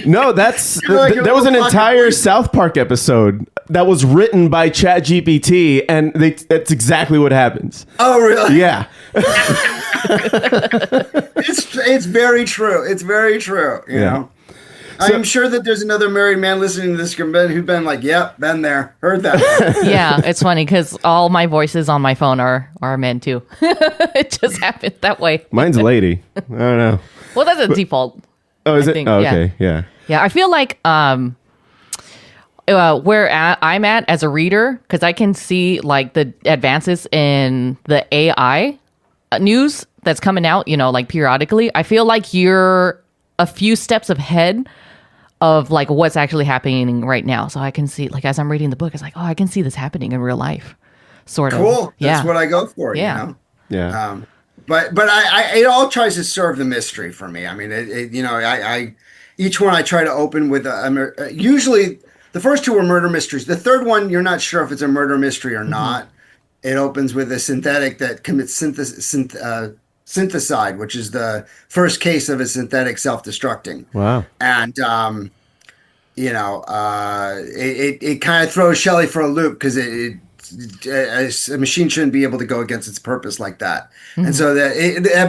No, there was an entire South Park episode that was written by ChatGPT, and that's exactly what happens. Oh, really? Yeah. It's very true. It's very true. You know. I'm sure that there's another married man listening to this who's been like, "Yep, been there, heard that." Yeah, it's funny because all my voices on my phone are men too. It just happened that way. Mine's a lady. I don't know. Well, that's a default. Oh, is it? Oh, okay, yeah. Yeah, I feel like where I'm at as a reader, because I can see like the advances in the AI news that's coming out, like periodically. I feel like you're a few steps ahead of like what's actually happening right now. So I can see, like, as I'm reading the book, it's like, oh, I can see this happening in real life. Sort of. Cool. That's what I go for. Yeah. Yeah. But it all tries to serve the mystery for me. I mean, I each one I try to open with usually the first two are murder mysteries. The third one, you're not sure if it's a murder mystery or not. it opens with a synthetic that commits syntheside, which is the first case of a synthetic self-destructing. Wow. And, it kind of throws Shelley for a loop because a machine shouldn't be able to go against its purpose like that. Mm-hmm. And so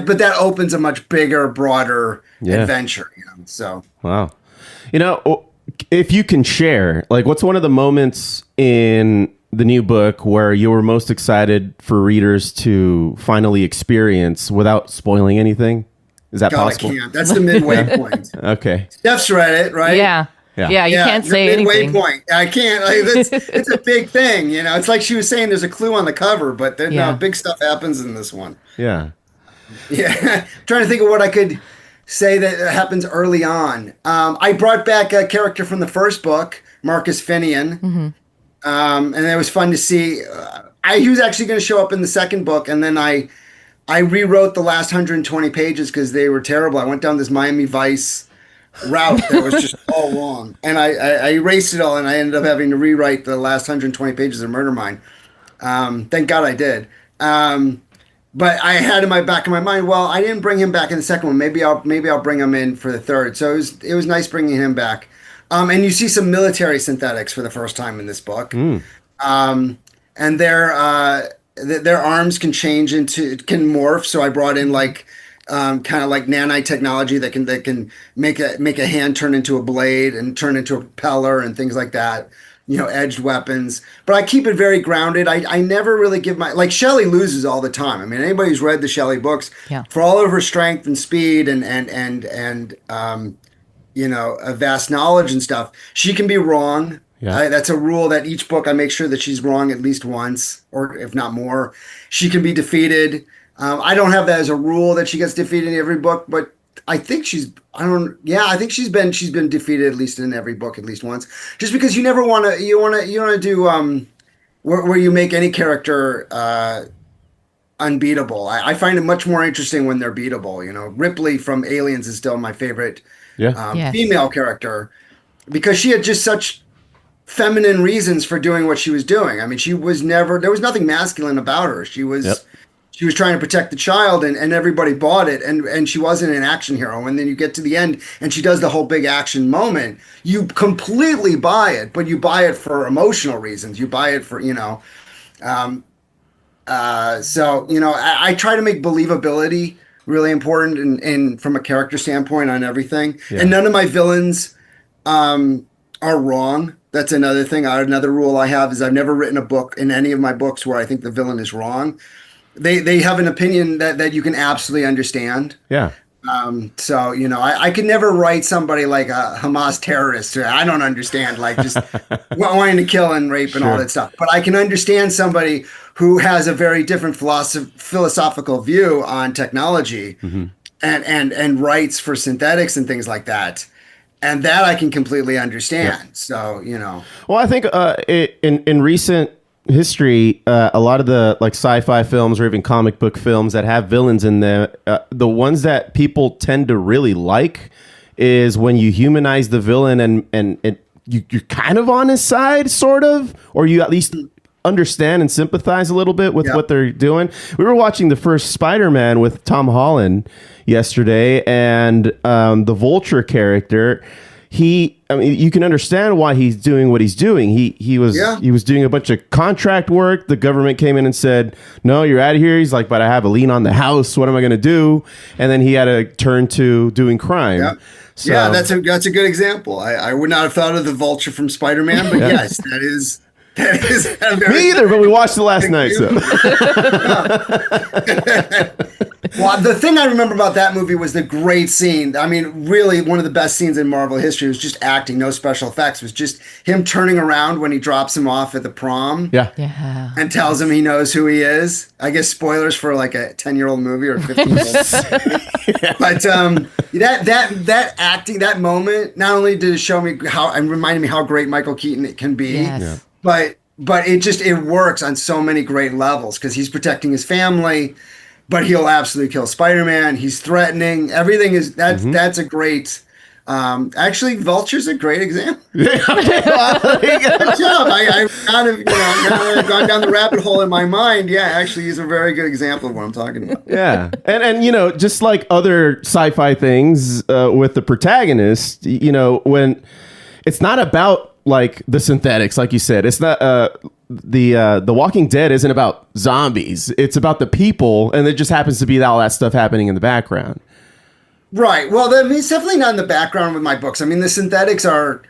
but that opens a much bigger, broader adventure. So. Wow. If you can share, like, what's one of the moments in the new book where you were most excited for readers to finally experience without spoiling anything? Is that possible? I can't. That's the midway point. Okay. Steph's read it, right? Yeah. You can't say midway anything. Point. I can't. Like, it's a big thing. It's like she was saying. There's a clue on the cover, but then big stuff happens in this one. Yeah. Yeah. Trying to think of what I could say that happens early on. I brought back a character from the first book, Marcus Finian. Mm-hmm. And it was fun to see. He was actually going to show up in the second book, and then I rewrote the last 120 pages because they were terrible. I went down this Miami Vice route that was just all wrong, and I erased it all, and I ended up having to rewrite the last 120 pages of Murder Mine. Thank God I did. But I had in my back of my mind, well, I didn't bring him back in the second one. Maybe I'll bring him in for the third. So it was nice bringing him back. And you see some military synthetics for the first time in this book. And their arms can change can morph. So I brought in kind of like nanite technology that can make a hand turn into a blade and turn into a propeller and things like that. Edged weapons. But I keep it very grounded. I never really give Shelley loses all the time. I mean, anybody who's read the Shelley books, for all of her strength and speed and a vast knowledge and stuff, she can be wrong. Yeah. That's a rule that each book I make sure that she's wrong at least once, or if not more. She can be defeated. I don't have that as a rule that she gets defeated in every book, but I think she's been defeated at least in every book at least once. Just because you never want to do where you make any character unbeatable. I find it much more interesting when they're beatable. Ripley from Aliens is still my favorite female character because she had just such feminine reasons for doing what she was doing. I mean, there was nothing masculine about her. She was trying to protect the child, and everybody bought it, and she wasn't an action hero. And then you get to the end and she does the whole big action moment. You completely buy it, but you buy it for emotional reasons. You buy it for, I try to make believability really important and from a character standpoint on everything. Yeah. And none of my villains are wrong. That's another thing. Another rule I have is I've never written a book in any of my books where I think the villain is wrong. They have an opinion that you can absolutely understand. Yeah. I could never write somebody like a Hamas terrorist. I don't understand, just wanting to kill and rape and all that stuff. But I can understand somebody who has a very different philosophical view on technology and rights for synthetics and things like that. And that I can completely understand. Yeah. So, Well, I think in recent history, a lot of the sci-fi films or even comic book films that have villains in there, the ones that people tend to really like is when you humanize the villain and you're kind of on his side, sort of, or you at least understand and sympathize a little bit with what they're doing. We were watching the first Spider-Man with Tom Holland yesterday, and the Vulture character, you can understand why he's doing what he's doing. He was doing a bunch of contract work. The government came in and said, "No, you're out of here." He's like, "But I have a lien on the house. What am I going to do?" And then he had to turn to doing crime. Yeah. So, that's a good example. I would not have thought of the Vulture from Spider-Man, but yes, that is me either, but we watched it last night. So. Well, the thing I remember about that movie was the great scene. I mean, really one of the best scenes in Marvel history. Was just acting, no special effects. It was just him turning around when he drops him off at the prom. Yeah. And tells him he knows who he is. I guess spoilers for a 10-year-old movie or a 15-year-old. But that acting, that moment, not only did it show me and reminded me how great Michael Keaton it can be. Yes. Yeah. But it works on so many great levels because he's protecting his family, but he'll absolutely kill Spider-Man. He's threatening. Everything is that's a great Actually, Vulture's a great example. Good job. I've kind of, gone down the rabbit hole in my mind. Yeah, actually, he's a very good example of what I'm talking about. Yeah, and just like other sci-fi things with the protagonist, when it's not about like the synthetics, like you said, it's not the Walking Dead isn't about zombies. It's about the people, and it just happens to be all that stuff happening in the background. Right. Well, it's definitely not in the background with my books. I mean, the synthetics are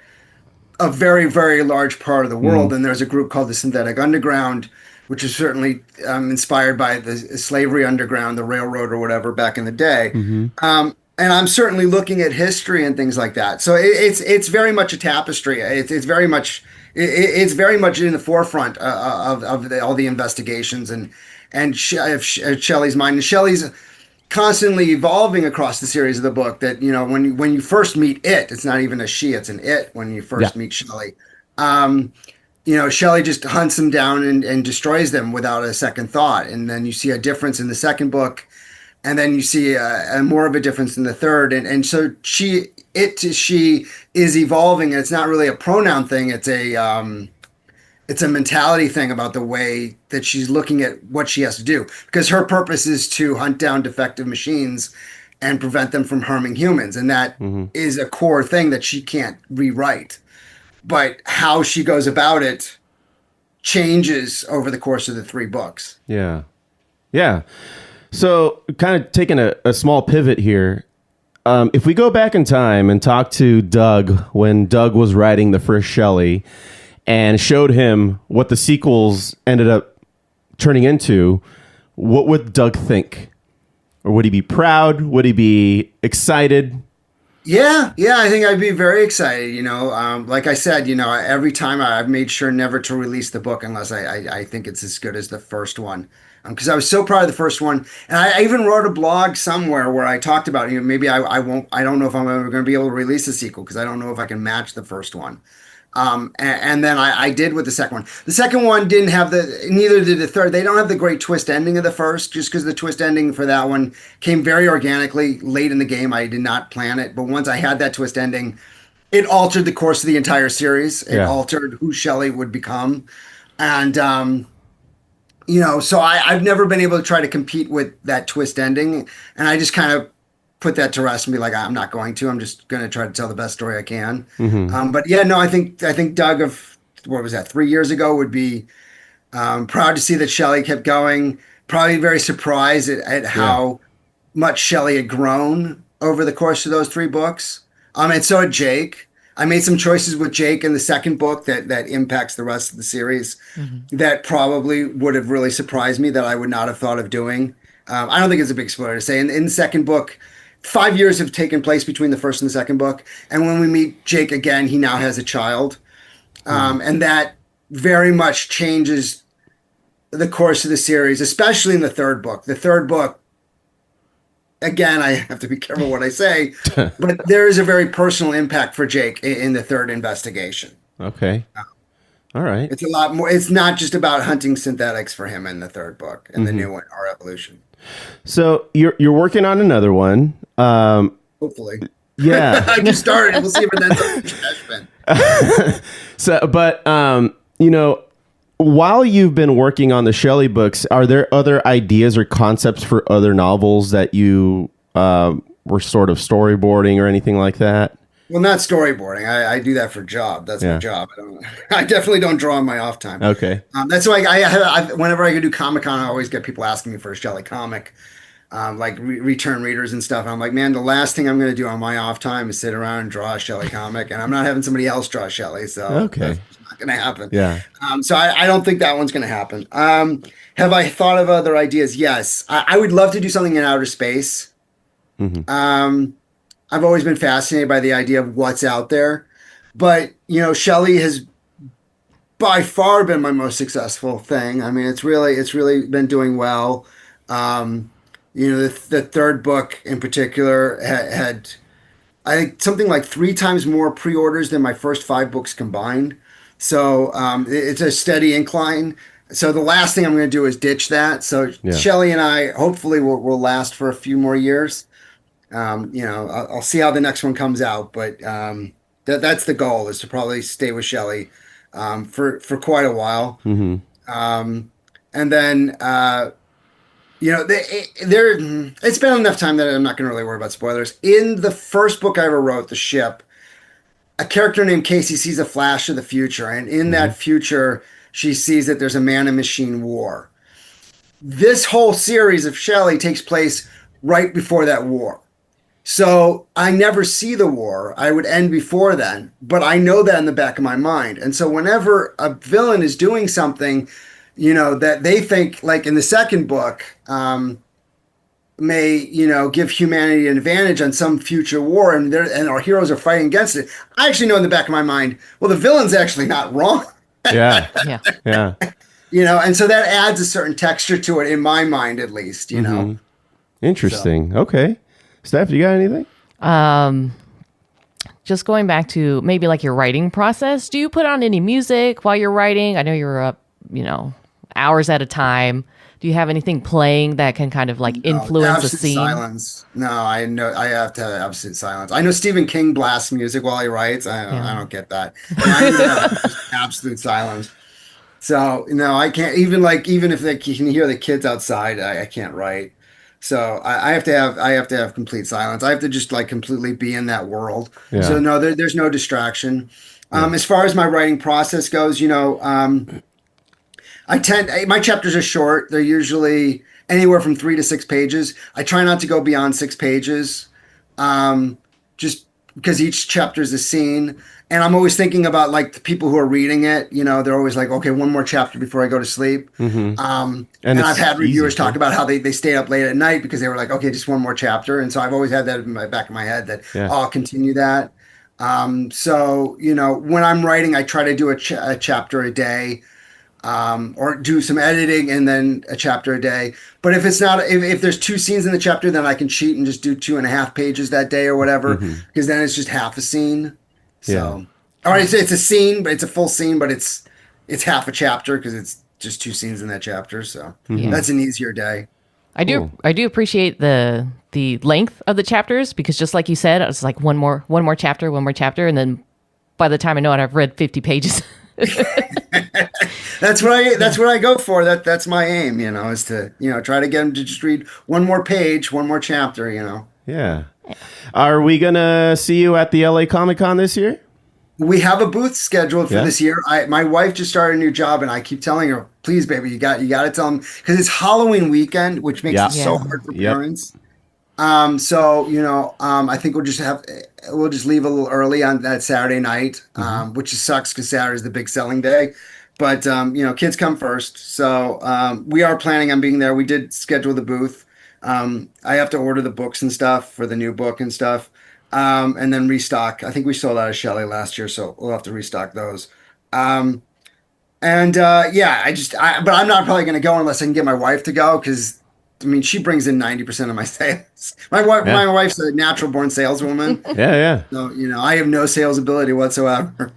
a very, very large part of the world, and there's a group called the Synthetic Underground, which is certainly inspired by the slavery underground, the railroad or whatever back in the day. And I'm certainly looking at history and things like that. So it's very much a tapestry. It's very much in the forefront of all the investigations and Shelley's mind. And Shelley's constantly evolving across the series of the book. That when you first meet it's not even a she, it's an it. When you first meet Shelley, Shelley just hunts them down and destroys them without a second thought. And then you see a difference in the second book, and then you see a more of a difference in the third. And so she is evolving, and it's not really a pronoun thing. It's a mentality thing about the way that she's looking at what she has to do, because her purpose is to hunt down defective machines and prevent them from harming humans. And that is a core thing that she can't rewrite. But how she goes about it changes over the course of the 3 books. Yeah. Yeah. So kind of taking a small pivot here. If we go back in time and talk to Doug when Doug was writing the first Shelley, and showed him what the sequels ended up turning into, what would Doug think? Or would he be proud? Would he be excited? Yeah, I think I'd be very excited. Like I said, every time I've made sure never to release the book unless I think it's as good as the first one. Because I was so proud of the first one. And I even wrote a blog somewhere where I talked about, maybe I don't know if I'm ever going to be able to release a sequel because I don't know if I can match the first one. And then I did with the second one. The second one didn't have neither did the third. They don't have the great twist ending of the first, just because the twist ending for that one came very organically late in the game. I did not plan it, but once I had that twist ending, it altered the course of the entire series. It altered who Shelley would become. And, so I've never been able to try to compete with that twist ending. And I just kind of put that to rest and be like, I'm not going to. I'm just going to try to tell the best story I can. But yeah, no, I think Doug of, what was that, 3 years ago would be proud to see that Shelley kept going. Probably very surprised at how much Shelley had grown over the course of those 3 books. And so had Jake. I made some choices with Jake in the second book that impacts the rest of the series that probably would have really surprised me that I would not have thought of doing. I don't think it's a big spoiler to say. In the second book, 5 years have taken place between the first and the second book. And when we meet Jake again, he now has a child. And that very much changes the course of the series, especially in the third book. The third book, again, I have to be careful what I say, but there is a very personal impact for Jake in the third investigation. Okay. All right. It's a lot more. It's not just about hunting synthetics for him in the third book and the new one, Our Evolution. So you're working on another one. Hopefully. Yeah. I just started. We'll see if it ends up. So, but while you've been working on the Shelley books, are there other ideas or concepts for other novels that you were sort of storyboarding or anything like that? Well, not storyboarding. I do that for a job. That's my job. I definitely don't draw on my off time. Okay. That's why whenever I go do Comic-Con, I always get people asking me for a Shelley comic, like return readers and stuff. And I'm like, man, the last thing I'm going to do on my off time is sit around and draw a Shelley comic, and I'm not having somebody else draw Shelley. So that's not going to happen. Yeah. So I don't think that one's going to happen. Have I thought of other ideas? Yes. I would love to do something in outer space. I've always been fascinated by the idea of what's out there, but Shelley has by far been my most successful thing. I mean, it's really been doing well. The third book in particular had I think something like 3 times more pre-orders than my first 5 books combined. So it's a steady incline. So the last thing I'm going to do is ditch that. So Shelley and I hopefully will last for a few more years. I'll see how the next one comes out, but that's the goal, is to probably stay with Shelli for quite a while. And then it's been enough time that I'm not going to really worry about spoilers. In the first book I ever wrote, The Ship, a character named Casey sees a flash of the future, and in that future, she sees that there's a man-and-machine war. This whole series of Shelli takes place right before that war. So I never see the war. I would end before then, but I know that in the back of my mind. And so whenever a villain is doing something, that they think, like in the second book, may, give humanity an advantage on some future war, and our heroes are fighting against it, I actually know in the back of my mind, well, the villain's actually not wrong. Yeah. And so that adds a certain texture to it, in my mind, at least, Interesting. So. Okay. Steph, you got anything? Just going back to maybe like your writing process. Do you put on any music while you're writing? I know you're up, hours at a time. Do you have anything playing that can kind of like influence the scene? Silence. No, I have to have absolute silence. I know Stephen King blasts music while he writes. I don't get that. I need to have absolute silence. So no, I can't. Even if you can hear the kids outside, I can't write. So I have to have complete silence. I have to just like completely be in that world. Yeah. So no, there's no distraction. As far as my writing process goes, my chapters are short. They're usually anywhere from 3 to 6 pages. I try not to go beyond 6 pages, just because each chapter is a scene. And I'm always thinking about like the people who are reading it. They're always like, okay, one more chapter before I go to sleep. And I've had reviewers talk about how they stayed up late at night because they were like, okay, just one more chapter. And so I've always had that in my back of my head that I'll continue that. So when I'm writing, I try to do a chapter a day. Or do some editing and then a chapter a day. But if it's not, if there's 2 scenes in the chapter, then I can cheat and just do 2.5 pages that day or whatever, because then it's just half a scene. So, or it's a scene, but it's a full scene, but it's half a chapter because it's just 2 scenes in that chapter. So that's an easier day. I do appreciate the length of the chapters, because just like you said, it's like one more chapter, and then by the time I know it, I've read 50 pages. That's what I go for. That's my aim, is to, try to get them to just read one more page, one more chapter, Yeah. Are we going to see you at the LA Comic-Con this year? We have a booth scheduled for this year. My wife just started a new job, and I keep telling her, please, baby, you got to tell them, because it's Halloween weekend, which makes it so hard for parents. I think we'll just leave a little early on that Saturday night, which sucks because Saturday is the big selling day. But, kids come first. So we are planning on being there. We did schedule the booth. I have to order the books and stuff for the new book and stuff, and then restock. I think we sold out of Shelli last year, so we'll have to restock those. But I'm not probably going to go unless I can get my wife to go, because she brings in 90% of my sales. My wife's a natural born saleswoman. Yeah. So, I have no sales ability whatsoever.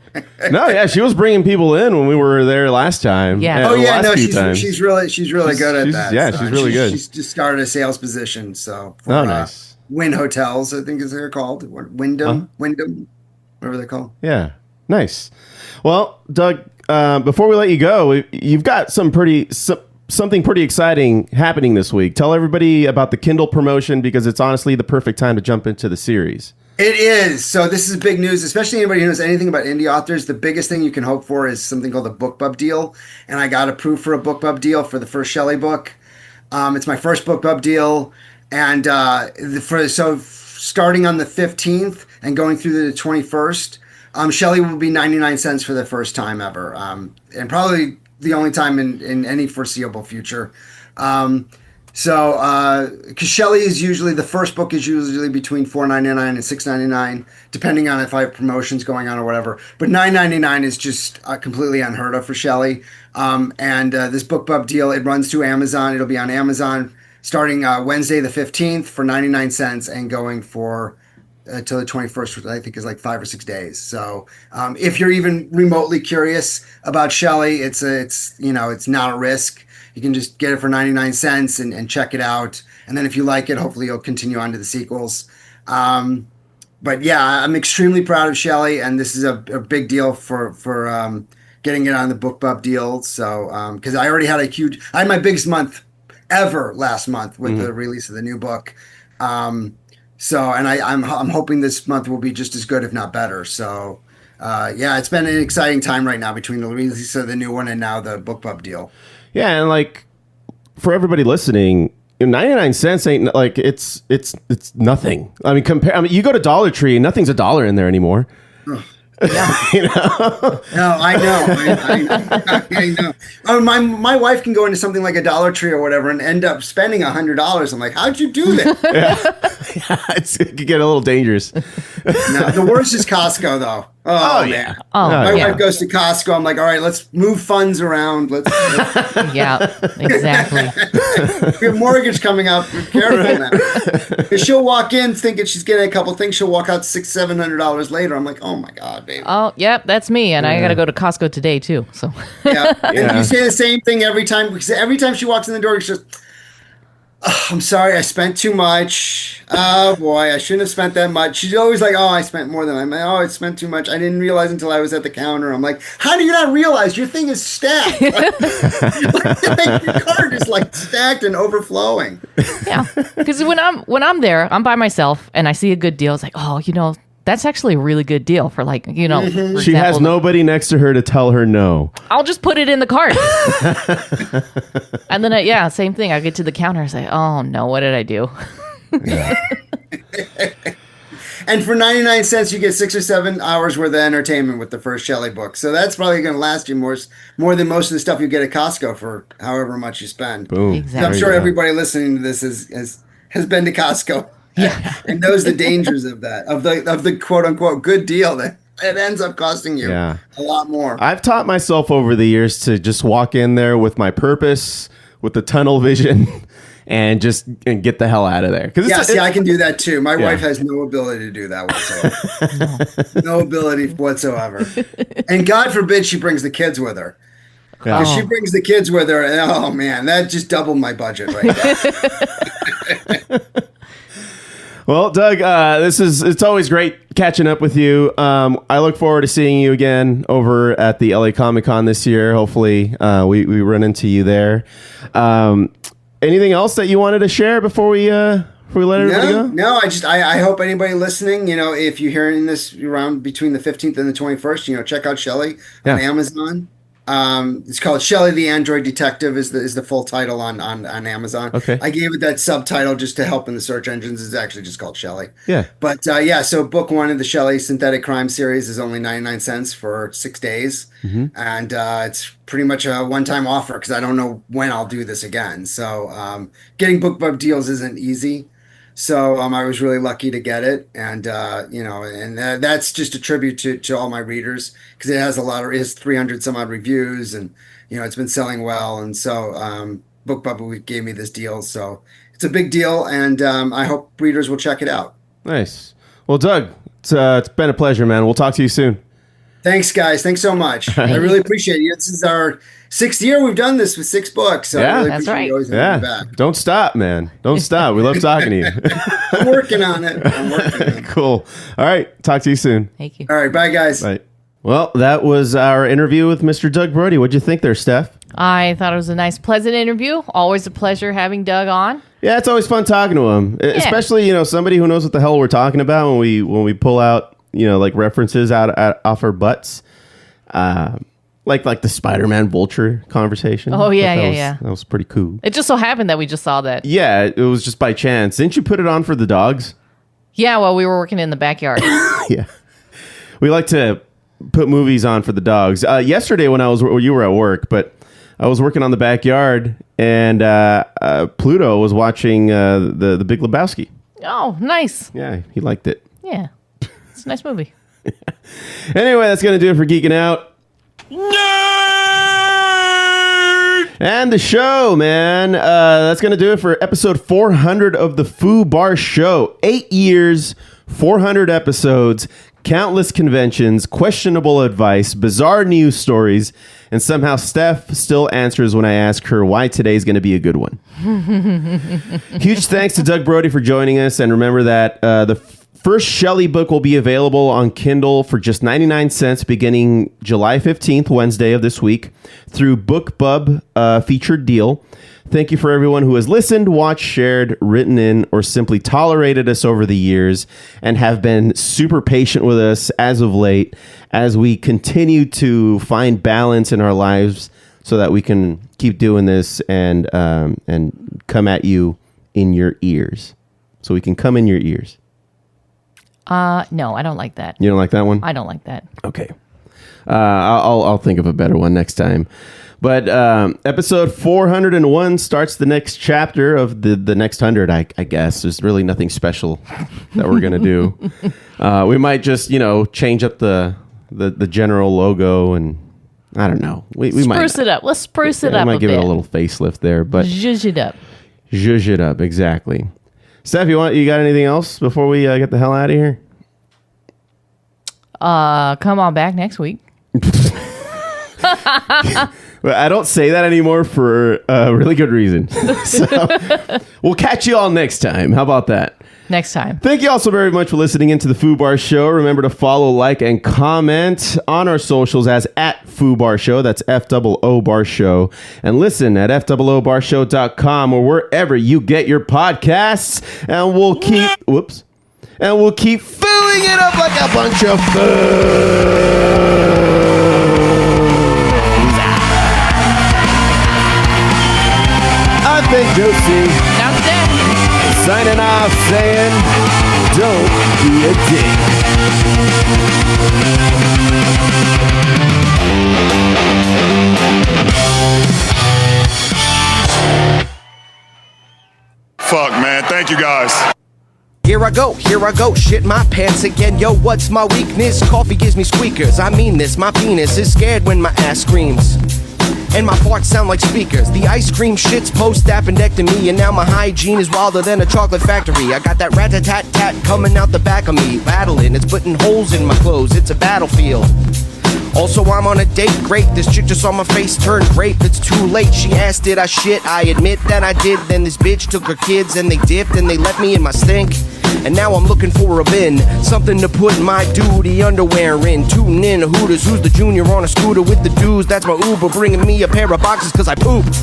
She was bringing people in when we were there last time. Yeah. She's really good at that. Yeah, she's really good. She's just started a sales position. So, nice. Wynn Hotels, I think is they're called. Wyndham, whatever they're called. Yeah, nice. Well, Doug, before we let you go, you've got something pretty exciting happening this week. Tell everybody about the Kindle promotion, because it's honestly the perfect time to jump into the series. It is. So this is big news, especially anybody who knows anything about indie authors. The biggest thing you can hope for is something called a BookBub deal. And I got approved for a BookBub deal for the first Shelli book. It's my first BookBub deal. And starting on the 15th and going through the 21st, Shelli will be 99 cents for the first time ever. And probably the only time in any foreseeable future. Because Shelli is usually, the first book is usually between $4.99 and $6.99, depending on if I have promotions going on or whatever. But $9.99 is just completely unheard of for Shelli. This BookBub deal, it runs to Amazon. It'll be on Amazon starting Wednesday the 15th for 99 cents and going for till the 21st, which I think is like 5 or 6 days. So if you're even remotely curious about Shelli, it's not a risk. You can just get it for 99 cents and check it out. And then if you like it, hopefully you'll continue on to the sequels. But yeah, I'm extremely proud of Shelly, and this is a big deal for getting it on the BookBub deal. So because I already had I had my biggest month ever last month with the release of the new book. So and I'm hoping this month will be just as good, if not better. So yeah, it's been an exciting time right now between the release of the new one and now the BookBub deal. Yeah, and like for everybody listening, 99 cents ain't like it's nothing. I mean, you go to Dollar Tree and nothing's $1 in there anymore. Yeah. You know? No, I know. I know. Oh, my wife can go into something like a Dollar Tree or whatever and end up spending $100. I'm like, how'd you do that? Yeah, it could get a little dangerous. No, the worst is Costco, though. Oh man. Oh, my wife goes to Costco. I'm like, all right, let's move funds around. Let's yeah, exactly. We have mortgage coming up. Be careful now. Because she'll walk in thinking she's getting a couple things. She'll walk out $600-$700 later. I'm like, oh my God, baby. Oh, yep, that's me. And I got to go to Costco today too. So yeah. And you say the same thing every time, because every time she walks in the door, she's just, oh, I'm sorry, I spent too much. Oh boy, I shouldn't have spent that much. She's always like, oh, I spent more than I spent too much. I didn't realize until I was at the counter. I'm like, how do you not realize your thing is stacked? Like, your cart is like stacked and overflowing. Yeah, because when I'm there, I'm by myself and I see a good deal. It's like, oh, that's actually a really good deal for like, for she example, has nobody next to her to tell her no. I'll just put it in the cart. And then, same thing. I get to the counter and say, oh no, what did I do? Yeah. And for 99 cents, you get 6 or 7 hours worth of entertainment with the first Shelly book. So that's probably going to last you more than most of the stuff you get at Costco for however much you spend. Boom. Exactly. So I'm sure everybody listening to this has been to Costco. Yeah. And knows the dangers of that, of the quote unquote good deal that it ends up costing you a lot more. I've taught myself over the years to just walk in there with my purpose, with the tunnel vision, and get the hell out of there. I can do that too. My wife has no ability to do that whatsoever. No ability whatsoever. And God forbid she brings the kids with her. Because she brings the kids with her, and oh man, that just doubled my budget right now. Well, Doug, it's always great catching up with you. I look forward to seeing you again over at the LA Comic Con this year. Hopefully, we run into you there. Anything else that you wanted to share before we let everybody go? No, I hope anybody listening, if you're hearing this around between the 15th and the 21st, check out Shelly on Amazon. It's called Shelly the Android Detective is the full title on Amazon. Okay. I gave it that subtitle just to help in the search engines. It's actually just called Shelly. Yeah. But so book 1 of the Shelly Synthetic Crime series is only 99 cents for 6 days. Mm-hmm. And it's pretty much a one-time offer because I don't know when I'll do this again. So getting BookBub deals isn't easy. So I was really lucky to get it, and that's just a tribute to all my readers because it has 300 some odd reviews, and it's been selling well, and so BookBub gave me this deal, so it's a big deal, and I hope readers will check it out. Nice. Well, Doug, it's been a pleasure, man. We'll talk to you soon. Thanks, guys. Thanks so much. I really appreciate it. This is our 6th year we've done this with 6 books. So I really that's appreciate right. you always having me back. Don't stop, man. Don't stop. We love talking to you. I'm working on it. Cool. All right. Talk to you soon. Thank you. All right. Bye, guys. Bye. Well, that was our interview with Mr. Doug Brode. What'd you think there, Steph? I thought it was a nice, pleasant interview. Always a pleasure having Doug on. Yeah, it's always fun talking to him, especially somebody who knows what the hell we're talking about when we pull out like references off our butts. Like the Spider-Man Vulture conversation. Oh, yeah. That was pretty cool. It just so happened that we just saw that. Yeah, it was just by chance. Didn't you put it on for the dogs? Yeah, while we were working in the backyard. Yeah. We like to put movies on for the dogs. Yesterday when you were at work, but I was working on the backyard, and Pluto was watching the Big Lebowski. Oh, nice. Yeah, he liked it. Yeah. It's a nice movie. Anyway, that's going to do it for Geeking Out. And the show, man. That's going to do it for episode 400 of the Foobar Show. 8 years, 400 episodes. countless conventions, questionable advice, bizarre news stories, and somehow Steph still answers when I ask her why today's going to be a good one. Huge thanks to Doug Brode for joining us. And remember that the first Shelli book will be available on Kindle for just 99 cents beginning July 15th, Wednesday of this week, through BookBub featured deal. Thank you for everyone who has listened, watched, shared, written in, or simply tolerated us over the years and have been super patient with us as of late as we continue to find balance in our lives so that we can keep doing this and come at you in your ears. So we can come in your ears. No, I don't like that. You don't like that one? I don't like that. Okay. I'll think of a better one next time. But episode 401 starts the next chapter of the next 100, I guess. There's really nothing special that we're going to do. We might just, change up the general logo and I don't know. We might spruce it up. Let's spruce it up. I might give it a little facelift there, but zhuzh it up. Zhuzh it up, exactly. Steph, you got anything else before we get the hell out of here? Come on back next week. Well, I don't say that anymore for a really good reason. So we'll catch you all next time. How about that? Next time. Thank you all so very much for listening into the Foobar Show. Remember to follow, like, and comment on our socials as @Foobar Show. That's FOO Bar Show. And listen at FOOBarshow.com or wherever you get your podcasts. And we'll keep... Whoops. And we'll keep filling it up like a bunch of food. I've been Josie. Signing off saying, don't be a dick. Fuck, man. Thank you, guys. Here I go, shit my pants again. Yo, what's my weakness? Coffee gives me squeakers. I mean this, my penis is scared when my ass screams. And my farts sound like speakers. The ice cream shit's post-appendectomy, and now my hygiene is wilder than a chocolate factory. I got that rat-a-tat-tat coming out the back of me. Battling, it's putting holes in my clothes. It's a battlefield. Also, I'm on a date, great. This chick just saw my face turn grape. It's too late. She asked, did I shit? I admit that I did. Then this bitch took her kids and they dipped and they left me in my stink. And now I'm looking for a bin, something to put my duty underwear in. Tooting in a Hooters, who's the junior on a scooter with the dudes? That's my Uber, bringing me a pair of boxes cause I pooped.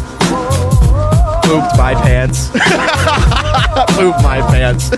Pooped my pants. Pooped my pants.